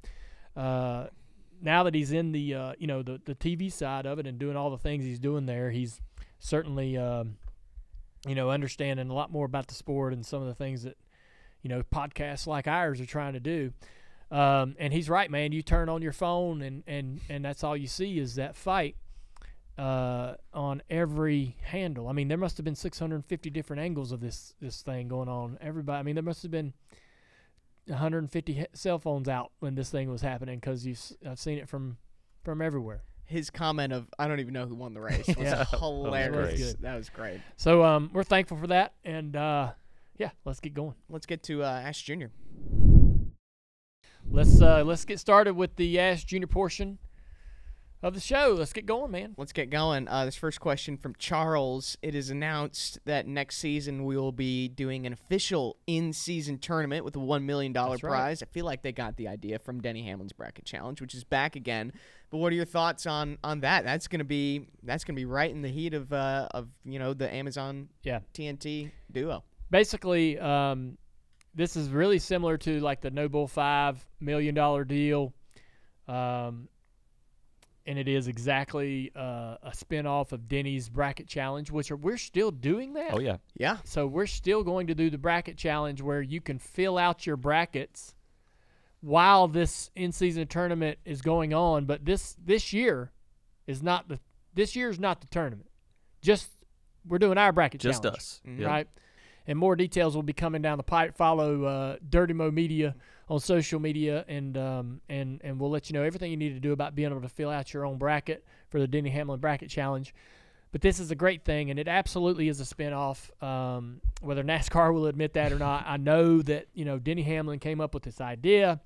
now that he's in the the TV side of it and doing all the things he's doing there, he's certainly understanding a lot more about the sport and some of the things that podcasts like ours are trying to do. And he's right, man. You turn on your phone and that's all you see is that fight on every handle. I mean, there must have been 650 different angles of this thing going on. Everybody, I mean, there must have been 150 cell phones out when this thing was happening, because I've seen it from everywhere. His comment of "I don't even know who won the race" was hilarious. That was great. So we're thankful for that, and let's get going. Let's get to Ask Junior. Let's get started with the Ask Junior portion of the show. Let's get going, man. Let's get going. This first question from Charles. It is announced that next season we will be doing an official in-season tournament with a $1 million That's right. prize. I feel like they got the idea from Denny Hamlin's Bracket Challenge, which is back again. But what are your thoughts on that? That's gonna be right in the heat of the Amazon TNT duo. Basically, this is really similar to like the No Bull $5 million deal. And it is exactly a spinoff of Denny's Bracket Challenge, which we're still doing that. Oh, yeah. Yeah. So we're still going to do the Bracket Challenge where you can fill out your brackets while this in-season tournament is going on. But this year is not the tournament. Just we're doing our Bracket Just Challenge. us. Right? And more details will be coming down the pipe. Follow Dirty Mo Media on social media, and we'll let you know everything you need to do about being able to fill out your own bracket for the Denny Hamlin Bracket Challenge. But this is a great thing, and it absolutely is a spinoff, whether NASCAR will admit that or not. I know that Denny Hamlin came up with this idea,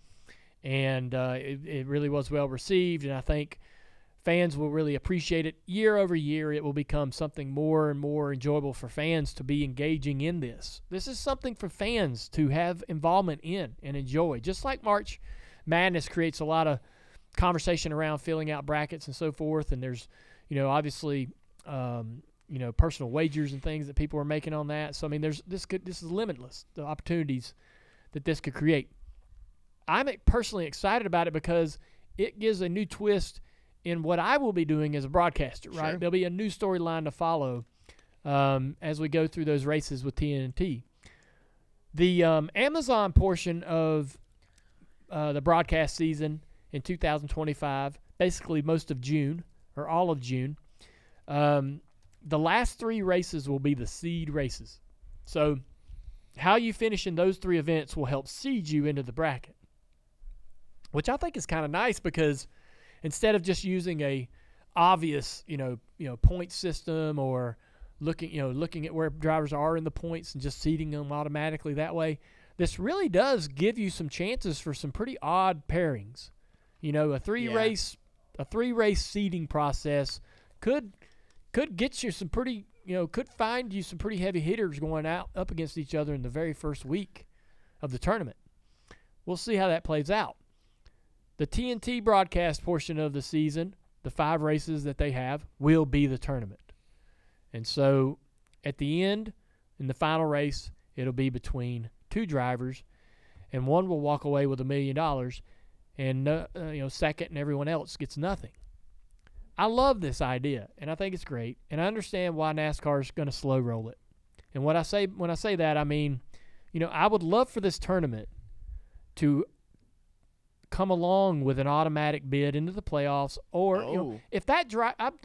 and it really was well received, and I think fans will really appreciate it. Year over year, it will become something more and more enjoyable for fans to be engaging in this. This is something for fans to have involvement in and enjoy. Just like March Madness creates a lot of conversation around filling out brackets and so forth, and there's, obviously, personal wagers and things that people are making on that. So, I mean, this is limitless, the opportunities that this could create. I'm personally excited about it because it gives a new twist in what I will be doing as a broadcaster, right? Sure. There'll be a new storyline to follow as we go through those races with TNT. The Amazon portion of the broadcast season in 2025, basically most of June or all of June, the last 3 races will be the seed races. So how you finish in those 3 events will help seed you into the bracket, which I think is kind of nice because instead of just using a obvious, point system or looking at where drivers are in the points and just seeding them automatically that way, this really does give you some chances for some pretty odd pairings. A three race seeding process could get you some pretty, could find you some pretty heavy hitters going out up against each other in the very first week of the tournament. We'll see how that plays out. The TNT broadcast portion of the season, the 5 races that they have, will be the tournament. And so at the end, in the final race, it'll be between 2 drivers, and one will walk away with $1 million, and second and everyone else gets nothing. I love this idea, and I think it's great, and I understand why NASCAR is going to slow roll it. And when I say that, I mean, I would love for this tournament to come along with an automatic bid into the playoffs, or if that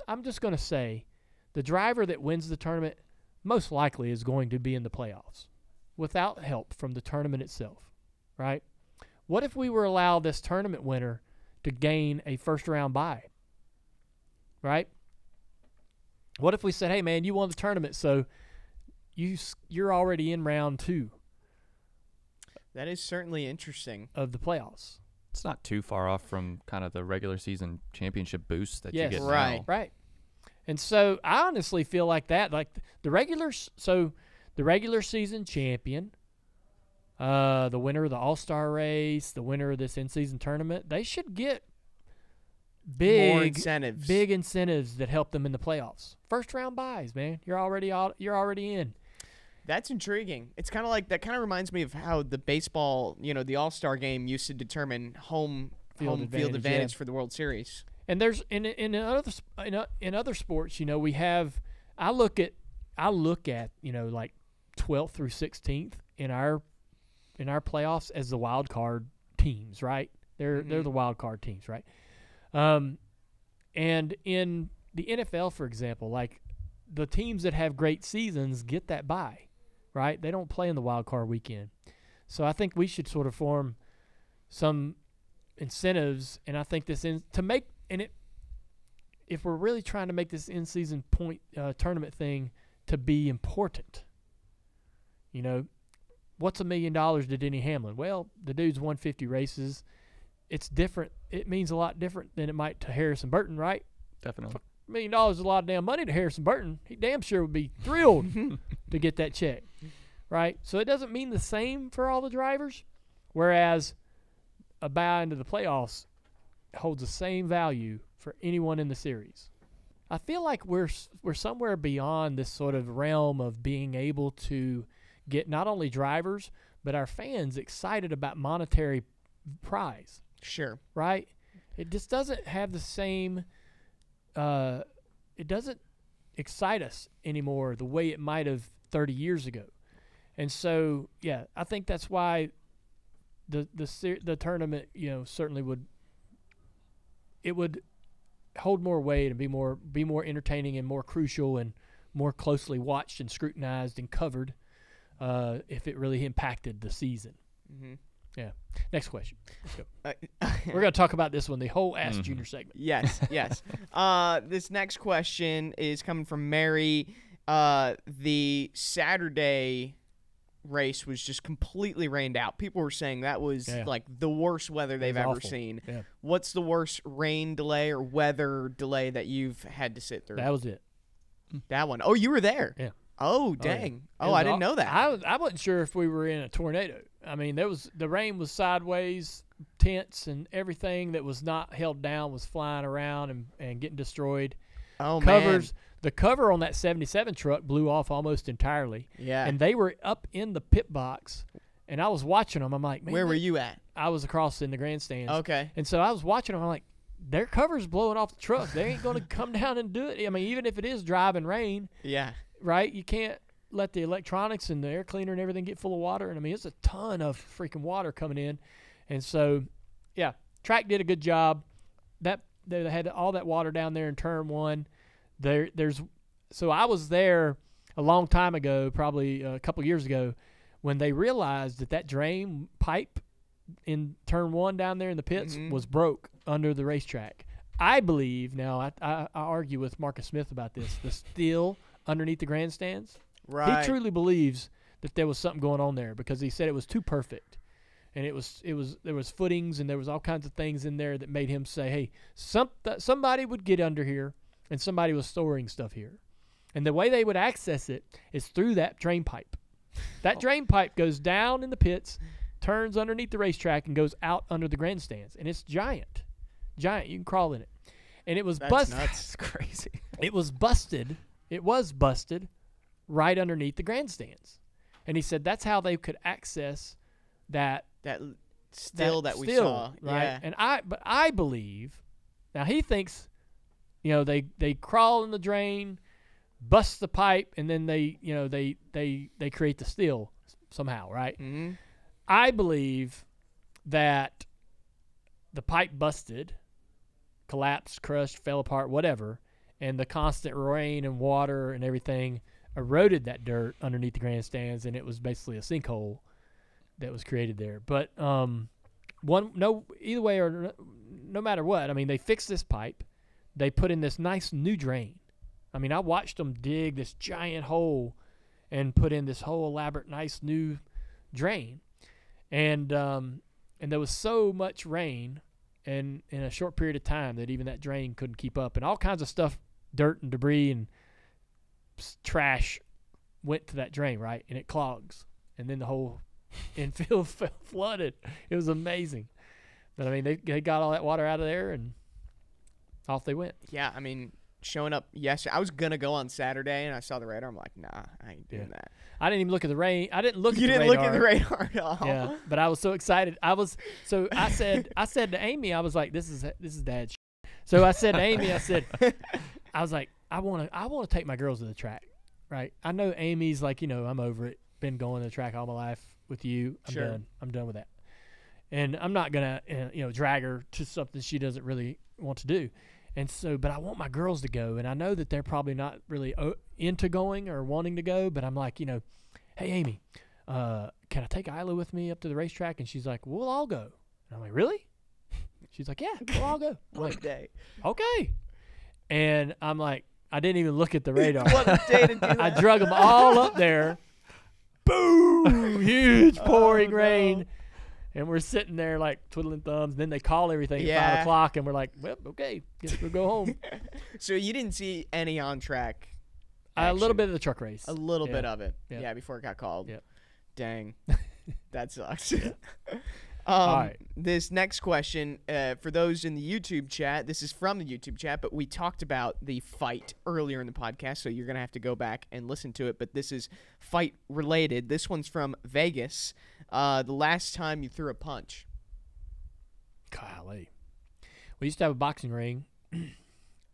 I'm just going to say the driver that wins the tournament most likely is going to be in the playoffs without help from the tournament itself, right? What if we were allowed this tournament winner to gain a first round bye, right? What if we said, hey man, you won the tournament, so you're already in round 2 That is certainly interesting. of the playoffs. It's not too far off from kind of the regular season championship boost that you get right. now. Right. And so I honestly feel like that, like the regular season champion, the winner of the All-Star race, the winner of this in-season tournament, they should get More incentives. big incentives that help them in the playoffs. First round buys, man. You're already in. That's intriguing. It's kind of like that. Kind of reminds me of how the baseball, the All-Star game used to determine home field advantage for the World Series. And there's in other sports, we have. I look at like 12th through 16th in our playoffs as the wild card teams, right? They're the wild card teams, right? And in the NFL, for example, like the teams that have great seasons get that bye, right? They don't play in the wild card weekend. So I think we should sort of form some incentives, and I think if we're really trying to make this in-season point tournament thing to be important, what's $1 million to Denny Hamlin? Well, the dude's won 50 races. It's different it means a lot different than it might to Harrison Burton, right? Definitely. $1 million is a lot of damn money to Harrison Burton. He damn sure would be thrilled to get that check, right? So it doesn't mean the same for all the drivers, whereas a bye into the playoffs holds the same value for anyone in the series. I feel like we're somewhere beyond this sort of realm of being able to get not only drivers but our fans excited about monetary prize. Sure. Right? It just doesn't have the same it doesn't excite us anymore the way it might have 30 years ago. And so, yeah, I think that's why the tournament, certainly would hold more weight and be more entertaining and more crucial and more closely watched and scrutinized and covered if it really impacted the season. Mm-hmm. Yeah. Next question. Let's go. We're going to talk about this one, the whole Ask Junior segment. Yes. This next question is coming from Mary. The Saturday race was just completely rained out. People were saying that was like the worst weather they've ever seen. Yeah. What's the worst rain delay or weather delay that you've had to sit through? That was it. That one. Oh, you were there. Yeah. Oh, dang. I didn't know that. I wasn't sure if we were in a tornado. I mean, the rain was sideways, tents and everything that was not held down was flying around and getting destroyed. Oh, man. The cover on that 77 truck blew off almost entirely. Yeah. And they were up in the pit box, and I was watching them. I'm like, man. Where were you at? I was across in the grandstands. Okay. And so I was watching them. I'm like, their cover's blowing off the truck. They ain't going to come down and do it. I mean, even if it is driving rain. Yeah. Right? You can't let the electronics and the air cleaner and everything get full of water. And, I mean, it's a ton of freaking water coming in. And so, yeah, track did a good job. They had all that water down there in turn one. So I was there a long time ago, probably a couple years ago, when they realized that drain pipe in turn one down there in the pits was broke under the racetrack. I believe, now I argue with Marcus Smith about this, the steel underneath the grandstands. Right. He truly believes that there was something going on there because he said it was too perfect. And there was footings and there was all kinds of things in there that made him say, hey, somebody would get under here and somebody was storing stuff here. And the way they would access it is through that drain pipe. That drain pipe goes down in the pits, turns underneath the racetrack, and goes out under the grandstands. And it's giant. You can crawl in it. And it was busted. That's crazy. It was busted right underneath the grandstands. And he said that's how they could access that still that we saw. Right? Yeah. But I believe, now he thinks, they crawl in the drain, bust the pipe, and then they create the steel somehow, right? Mm-hmm. I believe that the pipe busted, collapsed, crushed, fell apart, whatever, and the constant rain and water and everything eroded that dirt underneath the grandstands, and it was basically a sinkhole that was created there. But either way or no matter what, I mean, they fixed this pipe. They put in this nice new drain. I mean, I watched them dig this giant hole and put in this whole elaborate, nice new drain. And there was so much rain and in a short period of time that even that drain couldn't keep up. And all kinds of stuff, dirt and debris and trash went to that drain, right? And it clogs. And then the whole infield flooded. It was amazing. But, I mean, they got all that water out of there and off they went. Yeah, I mean, showing up yesterday. I was going to go on Saturday, and I saw the radar. I'm like, nah, I ain't doing that. I didn't even look at the rain. I didn't look at the radar. You didn't look at the radar at all. Yeah, but I was so excited. I said to Amy, I was like, this is dad shit. So I said to Amy, I was like, I want to take my girls to the track, right? I know Amy's like, I'm over it. Been going to the track all my life with you. I'm done with that. And I'm not going to, drag her to something she doesn't really want to do. And so, but I want my girls to go, and I know that they're probably not really into going or wanting to go, but I'm like, hey, Amy, can I take Isla with me up to the racetrack? And she's like, we'll all go. And I'm like, really? She's like, yeah, we'll all go. One day. Okay. And I'm like, I didn't even look at the radar. What a day to do that. I drug them all up there. Boom! Huge pouring rain. And we're sitting there like twiddling thumbs. Then they call everything at Yeah. 5 o'clock, and we're like, well, okay, guess we'll go home. So you didn't see any on track? A little action? bit of the truck race. A little Yeah. bit of it. Yeah. Yeah, before it got called. Yep. Dang. That sucks. All right. This next question, for those in the YouTube chat, this is from the YouTube chat, but we talked about the fight earlier in the podcast, so you're going to have to go back and listen to it, but this is fight related. This one's from Vegas. The last time you threw a punch. Golly. We used to have a boxing ring,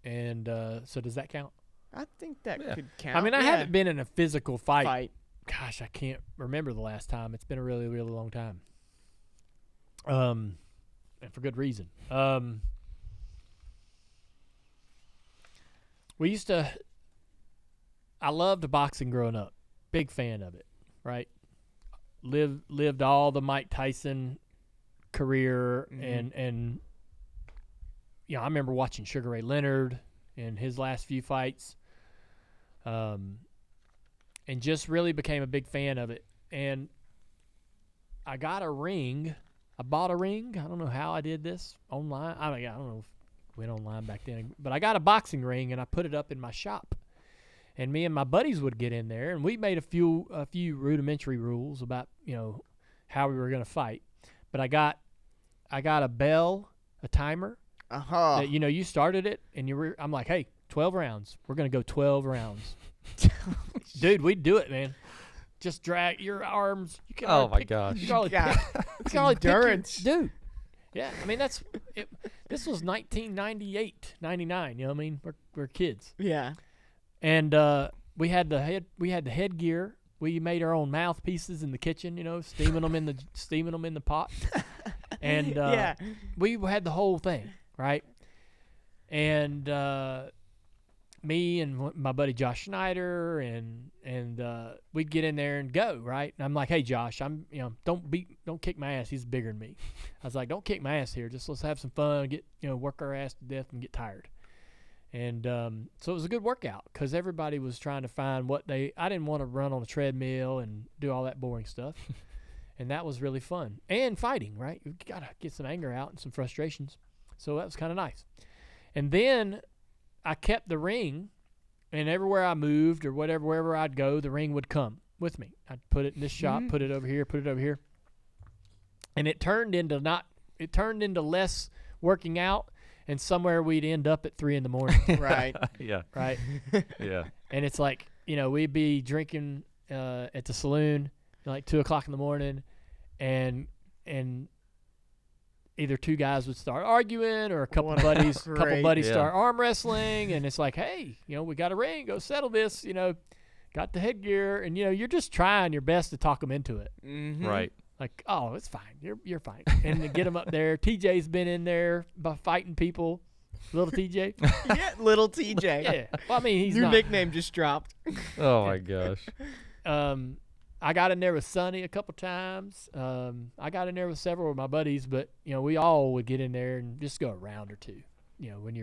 and so does that count? I think that Yeah. could count. I mean, I Yeah. haven't been in a physical fight. Fight. Gosh, I can't remember the last time. It's been a really, really long time. And for good reason. We used to. I loved boxing growing up. Big fan of it. Right. Lived all the Mike Tyson career, and you know, I remember watching Sugar Ray Leonard in his last few fights. And just really became a big fan of it. And I got a ring. I bought a ring. I don't know how I did this online. I don't know if it went online back then. But I got a boxing ring, and I put it up in my shop. And me and my buddies would get in there, and we made a few rudimentary rules about, you know, how we were going to fight. But I got a bell, a timer. That, you know, you started it, and I'm like, hey, 12 rounds. We're going to go 12 rounds. Dude, we'd do it, man. Just drag your arms. You can Oh, hardly my pick- gosh. You can hardly God. pick, you can hardly pick your- Endurance. dude. Yeah, I mean, this was 1998, 99. You know what I mean? We're kids. Yeah. And we had the headgear. We made our own mouthpieces in the kitchen, you know, steaming them in the pot. And Yeah. we had the whole thing, right? And me and my buddy Josh Schneider and we'd get in there and go, right? And I'm like, hey Josh, don't kick my ass. He's bigger than me. I was like, don't kick my ass here. Just let's have some fun, work our ass to death and get tired. And so it was a good workout because everybody was trying to find I didn't want to run on a treadmill and do all that boring stuff. And that was really fun. And fighting, right? You got to get some anger out and some frustrations. So that was kind of nice. And then I kept the ring, and everywhere I moved or wherever I'd go, the ring would come with me. I'd put it in this shop, put it over here. And it turned into less working out, and somewhere we'd end up at 3 a.m. Right. Yeah. Right? Yeah. And it's like, you know, we'd be drinking at the saloon like 2 o'clock in the morning, and either two guys would start arguing or a couple buddies start arm wrestling, and it's like, hey, you know, we got a ring, go settle this, you know, got the headgear, and you know, you're just trying your best to talk them into it. Mm-hmm. Right. Like, oh, it's fine, you're fine, and to get them up there. TJ's been in there by fighting people. Little TJ. Yeah, little TJ. Yeah. Well, I mean, he's Your not. nickname just dropped. Oh my gosh. I got in there with Sonny a couple times. I got in there with several of my buddies, but you know, we all would get in there and just go a round or two. You know, when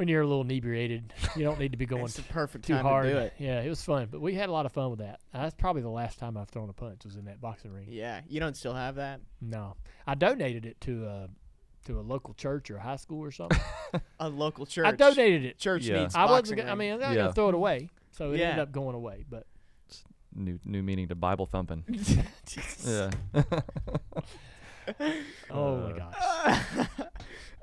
you're a little inebriated, you don't need to be going It's the perfect too time hard. to do it. Yeah, it was fun, but we had a lot of fun with that. That's probably the last time I've thrown a punch was in that boxing ring. Yeah, you don't still have that? No, I donated it to a local church or a high school or something. A local church. I donated it. Church Yeah. needs I boxing wasn't. I ring. mean, I'm not Yeah. gonna throw it away, so it Yeah. ended up going away. But New meaning to Bible thumping. Yeah. oh my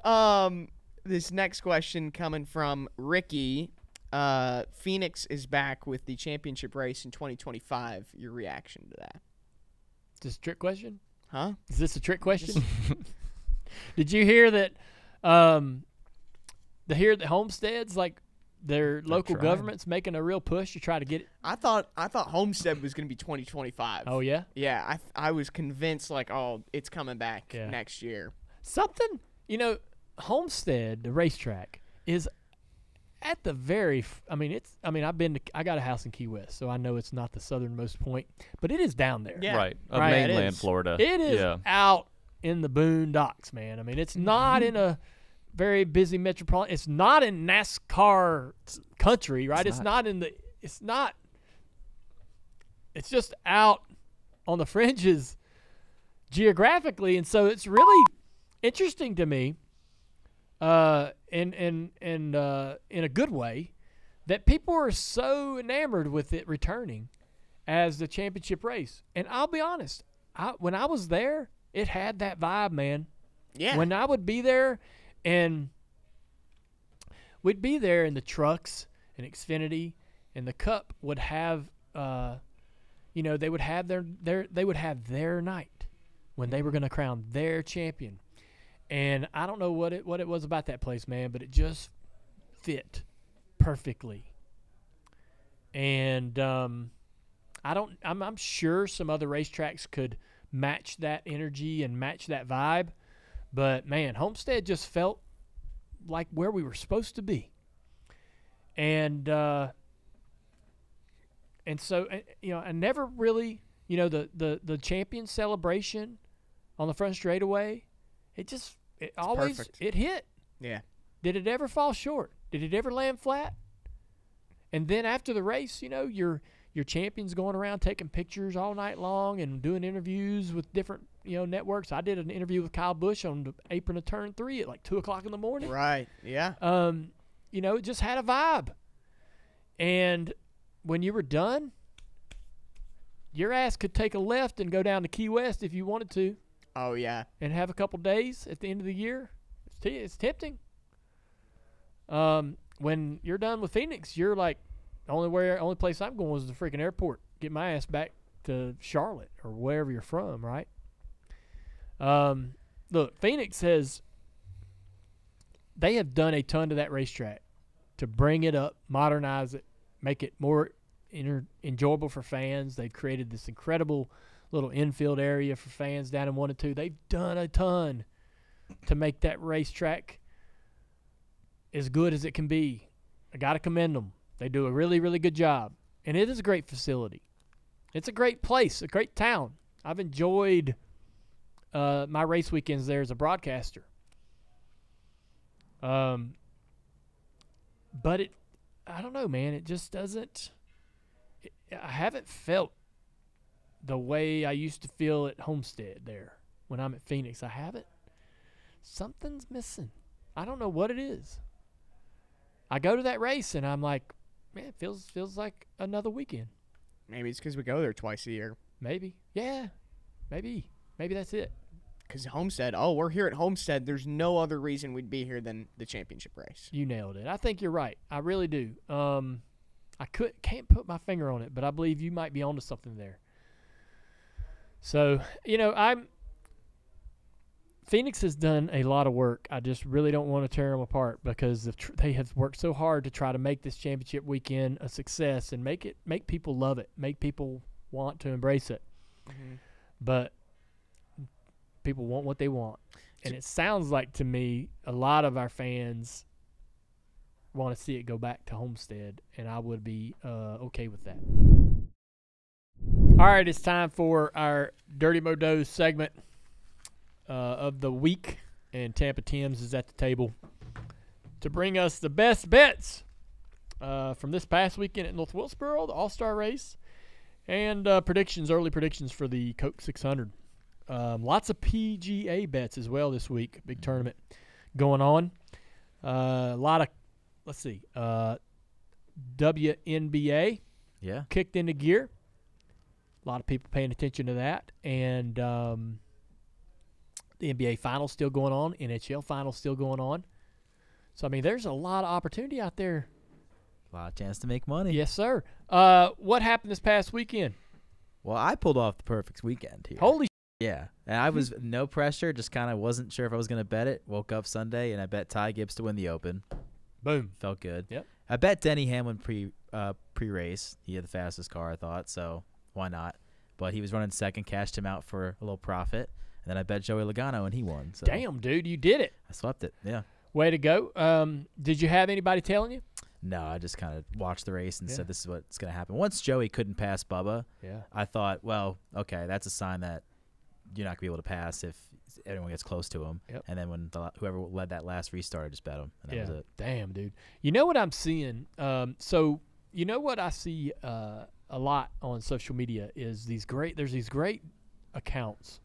gosh. This next question coming from Ricky. Phoenix is back with the championship race in 2025. Your reaction to that? Is this a trick question? Huh? Is this a trick question? Did you hear that? The Homestead's like their local trying. government's making a real push to try to get it. I thought Homestead was going to be 2025. Oh yeah, Yeah, I was convinced like, oh, it's coming back Yeah. next year. something. You know, Homestead, the racetrack, is at the very. I mean, I got a house in Key West, so I know it's not the southernmost point, but it is down there. Yeah. Right. Of Right, it mainland is. Florida. It is Yeah. out in the boondocks, man. I mean, it's not in a very busy metropolitan. It's not in NASCAR country, right? It's not in the. It's not. It's just out on the fringes, geographically, and so it's really interesting to me, in a good way, that people are so enamored with it returning as the championship race. And I'll be honest, when I was there, it had that vibe, man. Yeah. When I would be there, and we'd be there in the trucks and Xfinity, and the Cup would have, they would have their night when they were going to crown their champion. And I don't know what it was about that place, man, but it just fit perfectly. And I'm sure some other racetracks could match that energy and match that vibe, but man, Homestead just felt like where we were supposed to be. And so I never really, the champion celebration on the front straightaway, it always perfect. It hit. Yeah. Did it ever fall short? Did it ever land flat? And then after the race, your champion's going around taking pictures all night long and doing interviews with different networks. I did an interview with Kyle Busch on the apron of turn 3 at like 2:00 in the morning. Right. Yeah. It just had a vibe. And when you were done, your ass could take a left and go down to Key West if you wanted to. Oh yeah. And have a couple days at the end of the year. It's tempting. When you're done with Phoenix, you're like, only place I'm going was the freaking airport. Get my ass back to Charlotte or wherever you're from, right? Look, Phoenix they have done a ton to that racetrack to bring it up, modernize it, make it more enjoyable for fans. They've created this incredible little infield area for fans down in 1 and 2. They've done a ton to make that racetrack as good as it can be. I got to commend them. They do a really, really good job. And it is a great facility. It's a great place, a great town. I've enjoyed my race weekends there as a broadcaster. But I don't know, man. It just doesn't. I haven't felt the way I used to feel at Homestead there when I'm at Phoenix. I haven't. Something's missing. I don't know what it is. I go to that race and I'm like, man, it feels like another weekend. Maybe it's because we go there twice a year. Maybe. Yeah. Maybe that's it. Because Homestead, we're here at Homestead. There's no other reason we'd be here than the championship race. You nailed it. I think you're right. I really do. I can't put my finger on it, but I believe you might be onto something there. So, Phoenix has done a lot of work. I just really don't want to tear them apart because they have worked so hard to try to make this championship weekend a success and make people love it, make people want to embrace it. Mm-hmm. But people want what they want. And it sounds like to me a lot of our fans want to see it go back to Homestead, and I would be okay with that. All right, it's time for our Dirty Modos segment of the week, and Tampa Tim's is at the table to bring us the best bets from this past weekend at North Wilkesboro, the All-Star race, and early predictions for the Coke 600. Lots of PGA bets as well this week. Big tournament going on. A lot of, WNBA kicked into gear. A lot of people paying attention to that. And the NBA Finals still going on. NHL Finals still going on. So, there's a lot of opportunity out there. A lot of chance to make money. Yes, sir. What happened this past weekend? Well, I pulled off the perfect weekend here. Holy Yeah, and I was no pressure, just kind of wasn't sure if I was going to bet it. Woke up Sunday, and I bet Ty Gibbs to win the Open. Boom. Felt good. Yep. I bet Denny Hamlin pre-race. He had the fastest car, I thought, so why not? But he was running second, cashed him out for a little profit. And then I bet Joey Logano, and he won. So damn, dude, you did it. I swept it, yeah. Way to go. Did you have anybody telling you? No, I just kind of watched the race and said this is what's going to happen. Once Joey couldn't pass Bubba, I thought, well, okay, that's a sign that you're not going to be able to pass if everyone gets close to him. Yep. And then when whoever led that last restart, I just bet him, and that was it. Damn, dude. You know what I'm seeing? So you know what I see a lot on social media is there's these great accounts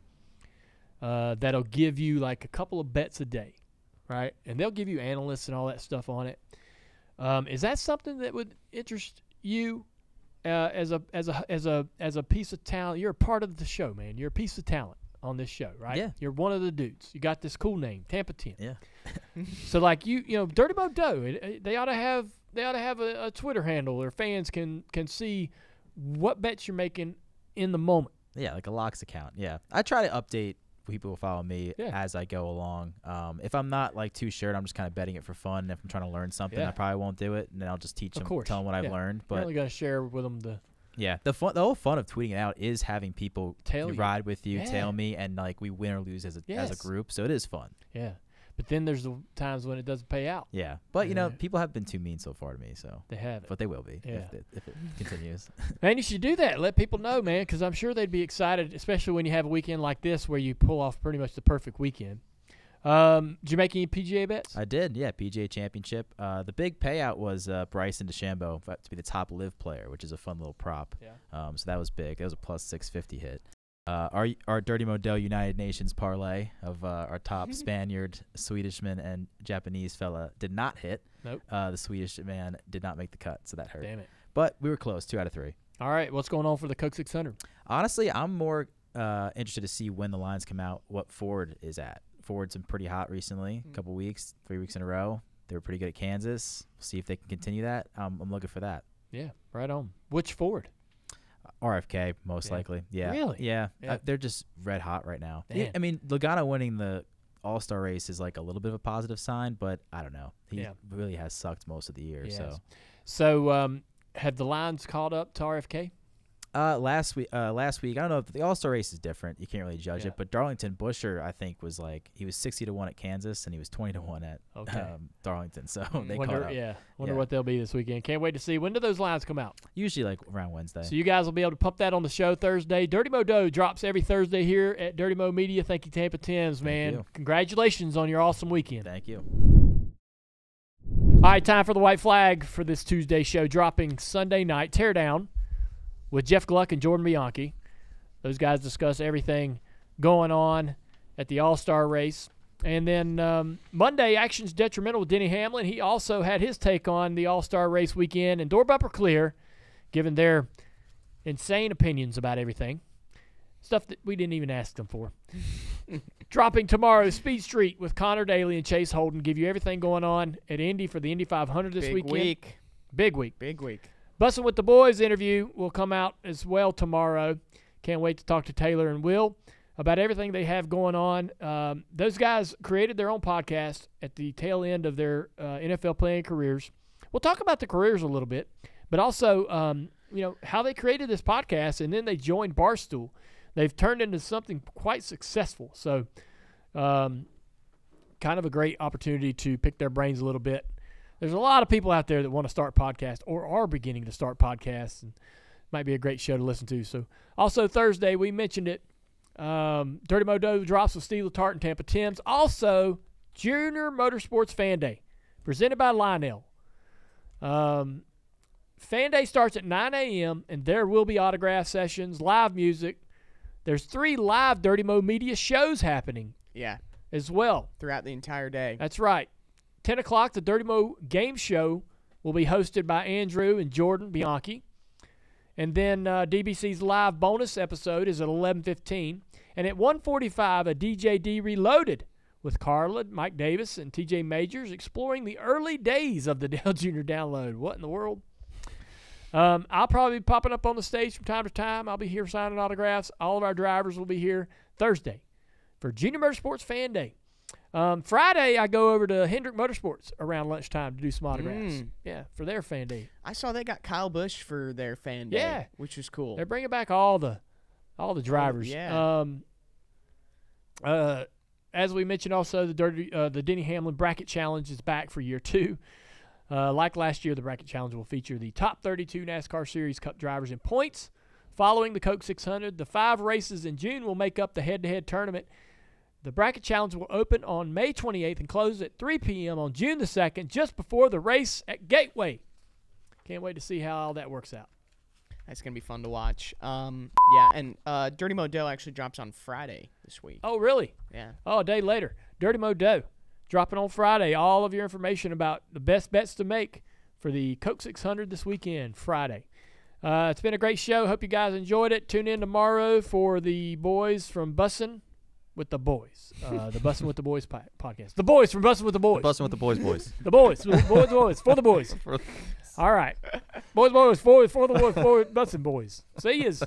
that'll give you like a couple of bets a day, right? And they'll give you analysts and all that stuff on it. Is that something that would interest you as a piece of talent? You're a part of the show, man. You're a piece of talent on this show, right? Yeah. You're one of the dudes. You got this cool name, Tampa 10. Yeah. So like you know, Dirty Mo Doe, they ought to have a Twitter handle where fans can see what bets you're making in the moment. Yeah, like a locks account. Yeah, I try to update people who follow me Yeah. as I go along. If I'm not like too sure, I'm just kind of betting it for fun. If I'm trying to learn something, Yeah. I probably won't do it, and then I'll just teach Of them, course. tell them what I've Yeah. learned. You're But only gonna share with them the yeah, the whole fun of tweeting it out is having people Tail you. ride with you, Yeah. tail me, and like we win or lose as a Yes. group. So it is fun. yeah. But then there's the times when it doesn't pay out. Yeah, but you know, Yeah. people have been too mean so far to me. So, They have it. but they will be Yeah. if it continues. Man, you should do that. Let people know, man, because I'm sure they'd be excited, especially when you have a weekend like this where you pull off pretty much the perfect weekend. Did you make any PGA bets? I did, yeah. PGA Championship. The big payout was Bryson DeChambeau to be the top live player, which is a fun little prop. Yeah. So that was big. That was a plus 650 hit. Our Dirty Model United Nations parlay of our top Spaniard, Swedishman, and Japanese fella did not hit. Nope. The Swedish man did not make the cut, so that hurt. Damn it. But we were close, 2 out of 3. All right, what's going on for the Coke 600? Honestly, I'm more interested to see when the lines come out, what Ford is at. Ford's been pretty hot recently, a couple weeks, 3 weeks in a row. They were pretty good at Kansas. We'll see if they can continue that. I'm looking for that. Yeah, right on. Which Ford? RFK, most Yeah. likely. Yeah. Really? Yeah. Yeah. They're just red hot right now. Man. I mean, Logano winning the All-Star race is like a little bit of a positive sign, but I don't know. He Yeah. really has sucked most of the year. Yes. So Have the lines caught up to RFK? last week, I don't know if the All-Star race is different. You can't really judge Yeah. it, but Darlington Busher, I think, was like he was 60-1 at Kansas and he was 20-1 at Okay. Darlington. So they Wonder, caught up. Wonder Yeah. what they'll be this weekend. Can't wait to see. When do those lines come out? Usually like around Wednesday. So you guys will be able to pump that on the show Thursday. Dirty Mo Doe drops every Thursday here at Dirty Mo Media. Thank you, Tampa Tims, man. you. Congratulations on your awesome weekend. Thank you. All right, time for the white flag for this Tuesday show, dropping Sunday night. Teardown with Jeff Gluck and Jordan Bianchi. Those guys discuss everything going on at the All-Star race. And then Monday, Action's Detrimental with Denny Hamlin. He also had his take on the All-Star race weekend. And Door Bumper Clear, giving their insane opinions about everything. Stuff that we didn't even ask them for. Dropping tomorrow, Speed Street with Connor Daly and Chase Holden. Give you everything going on at Indy for the Indy 500 this Big weekend. week. Big week. Big week. Bussin' with the Boys interview will come out as well tomorrow. Can't wait to talk to Taylor and Will about everything they have going on. Those guys created their own podcast at the tail end of their NFL playing careers. We'll talk about the careers a little bit, but also how they created this podcast, and then they joined Barstool. They've turned into something quite successful. So kind of a great opportunity to pick their brains a little bit. There's a lot of people out there that want to start podcasts or are beginning to start podcasts, and might be a great show to listen to. So also Thursday, we mentioned it, Dirty Mo Doe drops with Steve Letarte and Tampa Tims. Also, Junior Motorsports Fan Day, presented by Lionel. Fan Day starts at 9 a.m., and there will be autograph sessions, live music. There's 3 live Dirty Mo Media shows happening Yeah. as well. Throughout the entire day. That's right. 10 o'clock, the Dirty Mo Game Show will be hosted by Andrew and Jordan Bianchi. And then DBC's live bonus episode is at 11:15. And at 1:45, a DJD Reloaded with Carla, Mike Davis, and TJ Majors exploring the early days of the Dale Jr. download. What in the world? I'll probably be popping up on the stage from time to time. I'll be here signing autographs. All of our drivers will be here Thursday for Junior Motorsports Fan Day. Friday, I go over to Hendrick Motorsports around lunchtime to do some autographs. Yeah, for their Fan Day. I saw they got Kyle Busch for their fan day. Yeah. Which was cool. They're bringing back all the drivers. yeah. As we mentioned, also the Denny Hamlin Bracket Challenge is back for year 2. Like last year, the Bracket Challenge will feature the top 32 NASCAR Series Cup drivers in points. Following the Coke 600, the 5 races in June will make up the head-to-head tournament. The Bracket Challenge will open on May 28th and close at 3 p.m. on June the 2nd, just before the race at Gateway. Can't wait to see how all that works out. That's gonna be fun to watch. And Dirty Modo actually drops on Friday this week. Oh, really? Yeah. Oh, a day later. Dirty Modo dropping on Friday. All of your information about the best bets to make for the Coke 600 this weekend, Friday. It's been a great show. Hope you guys enjoyed it. Tune in tomorrow for the boys from Bussin' with the Boys. The Bussin' with the Boys podcast. The boys from Bussin' with the Boys. Bussin' with the boys. The boys. Boys, for the boys. All right. Boys, for the boys, Bussin' boys. See yous.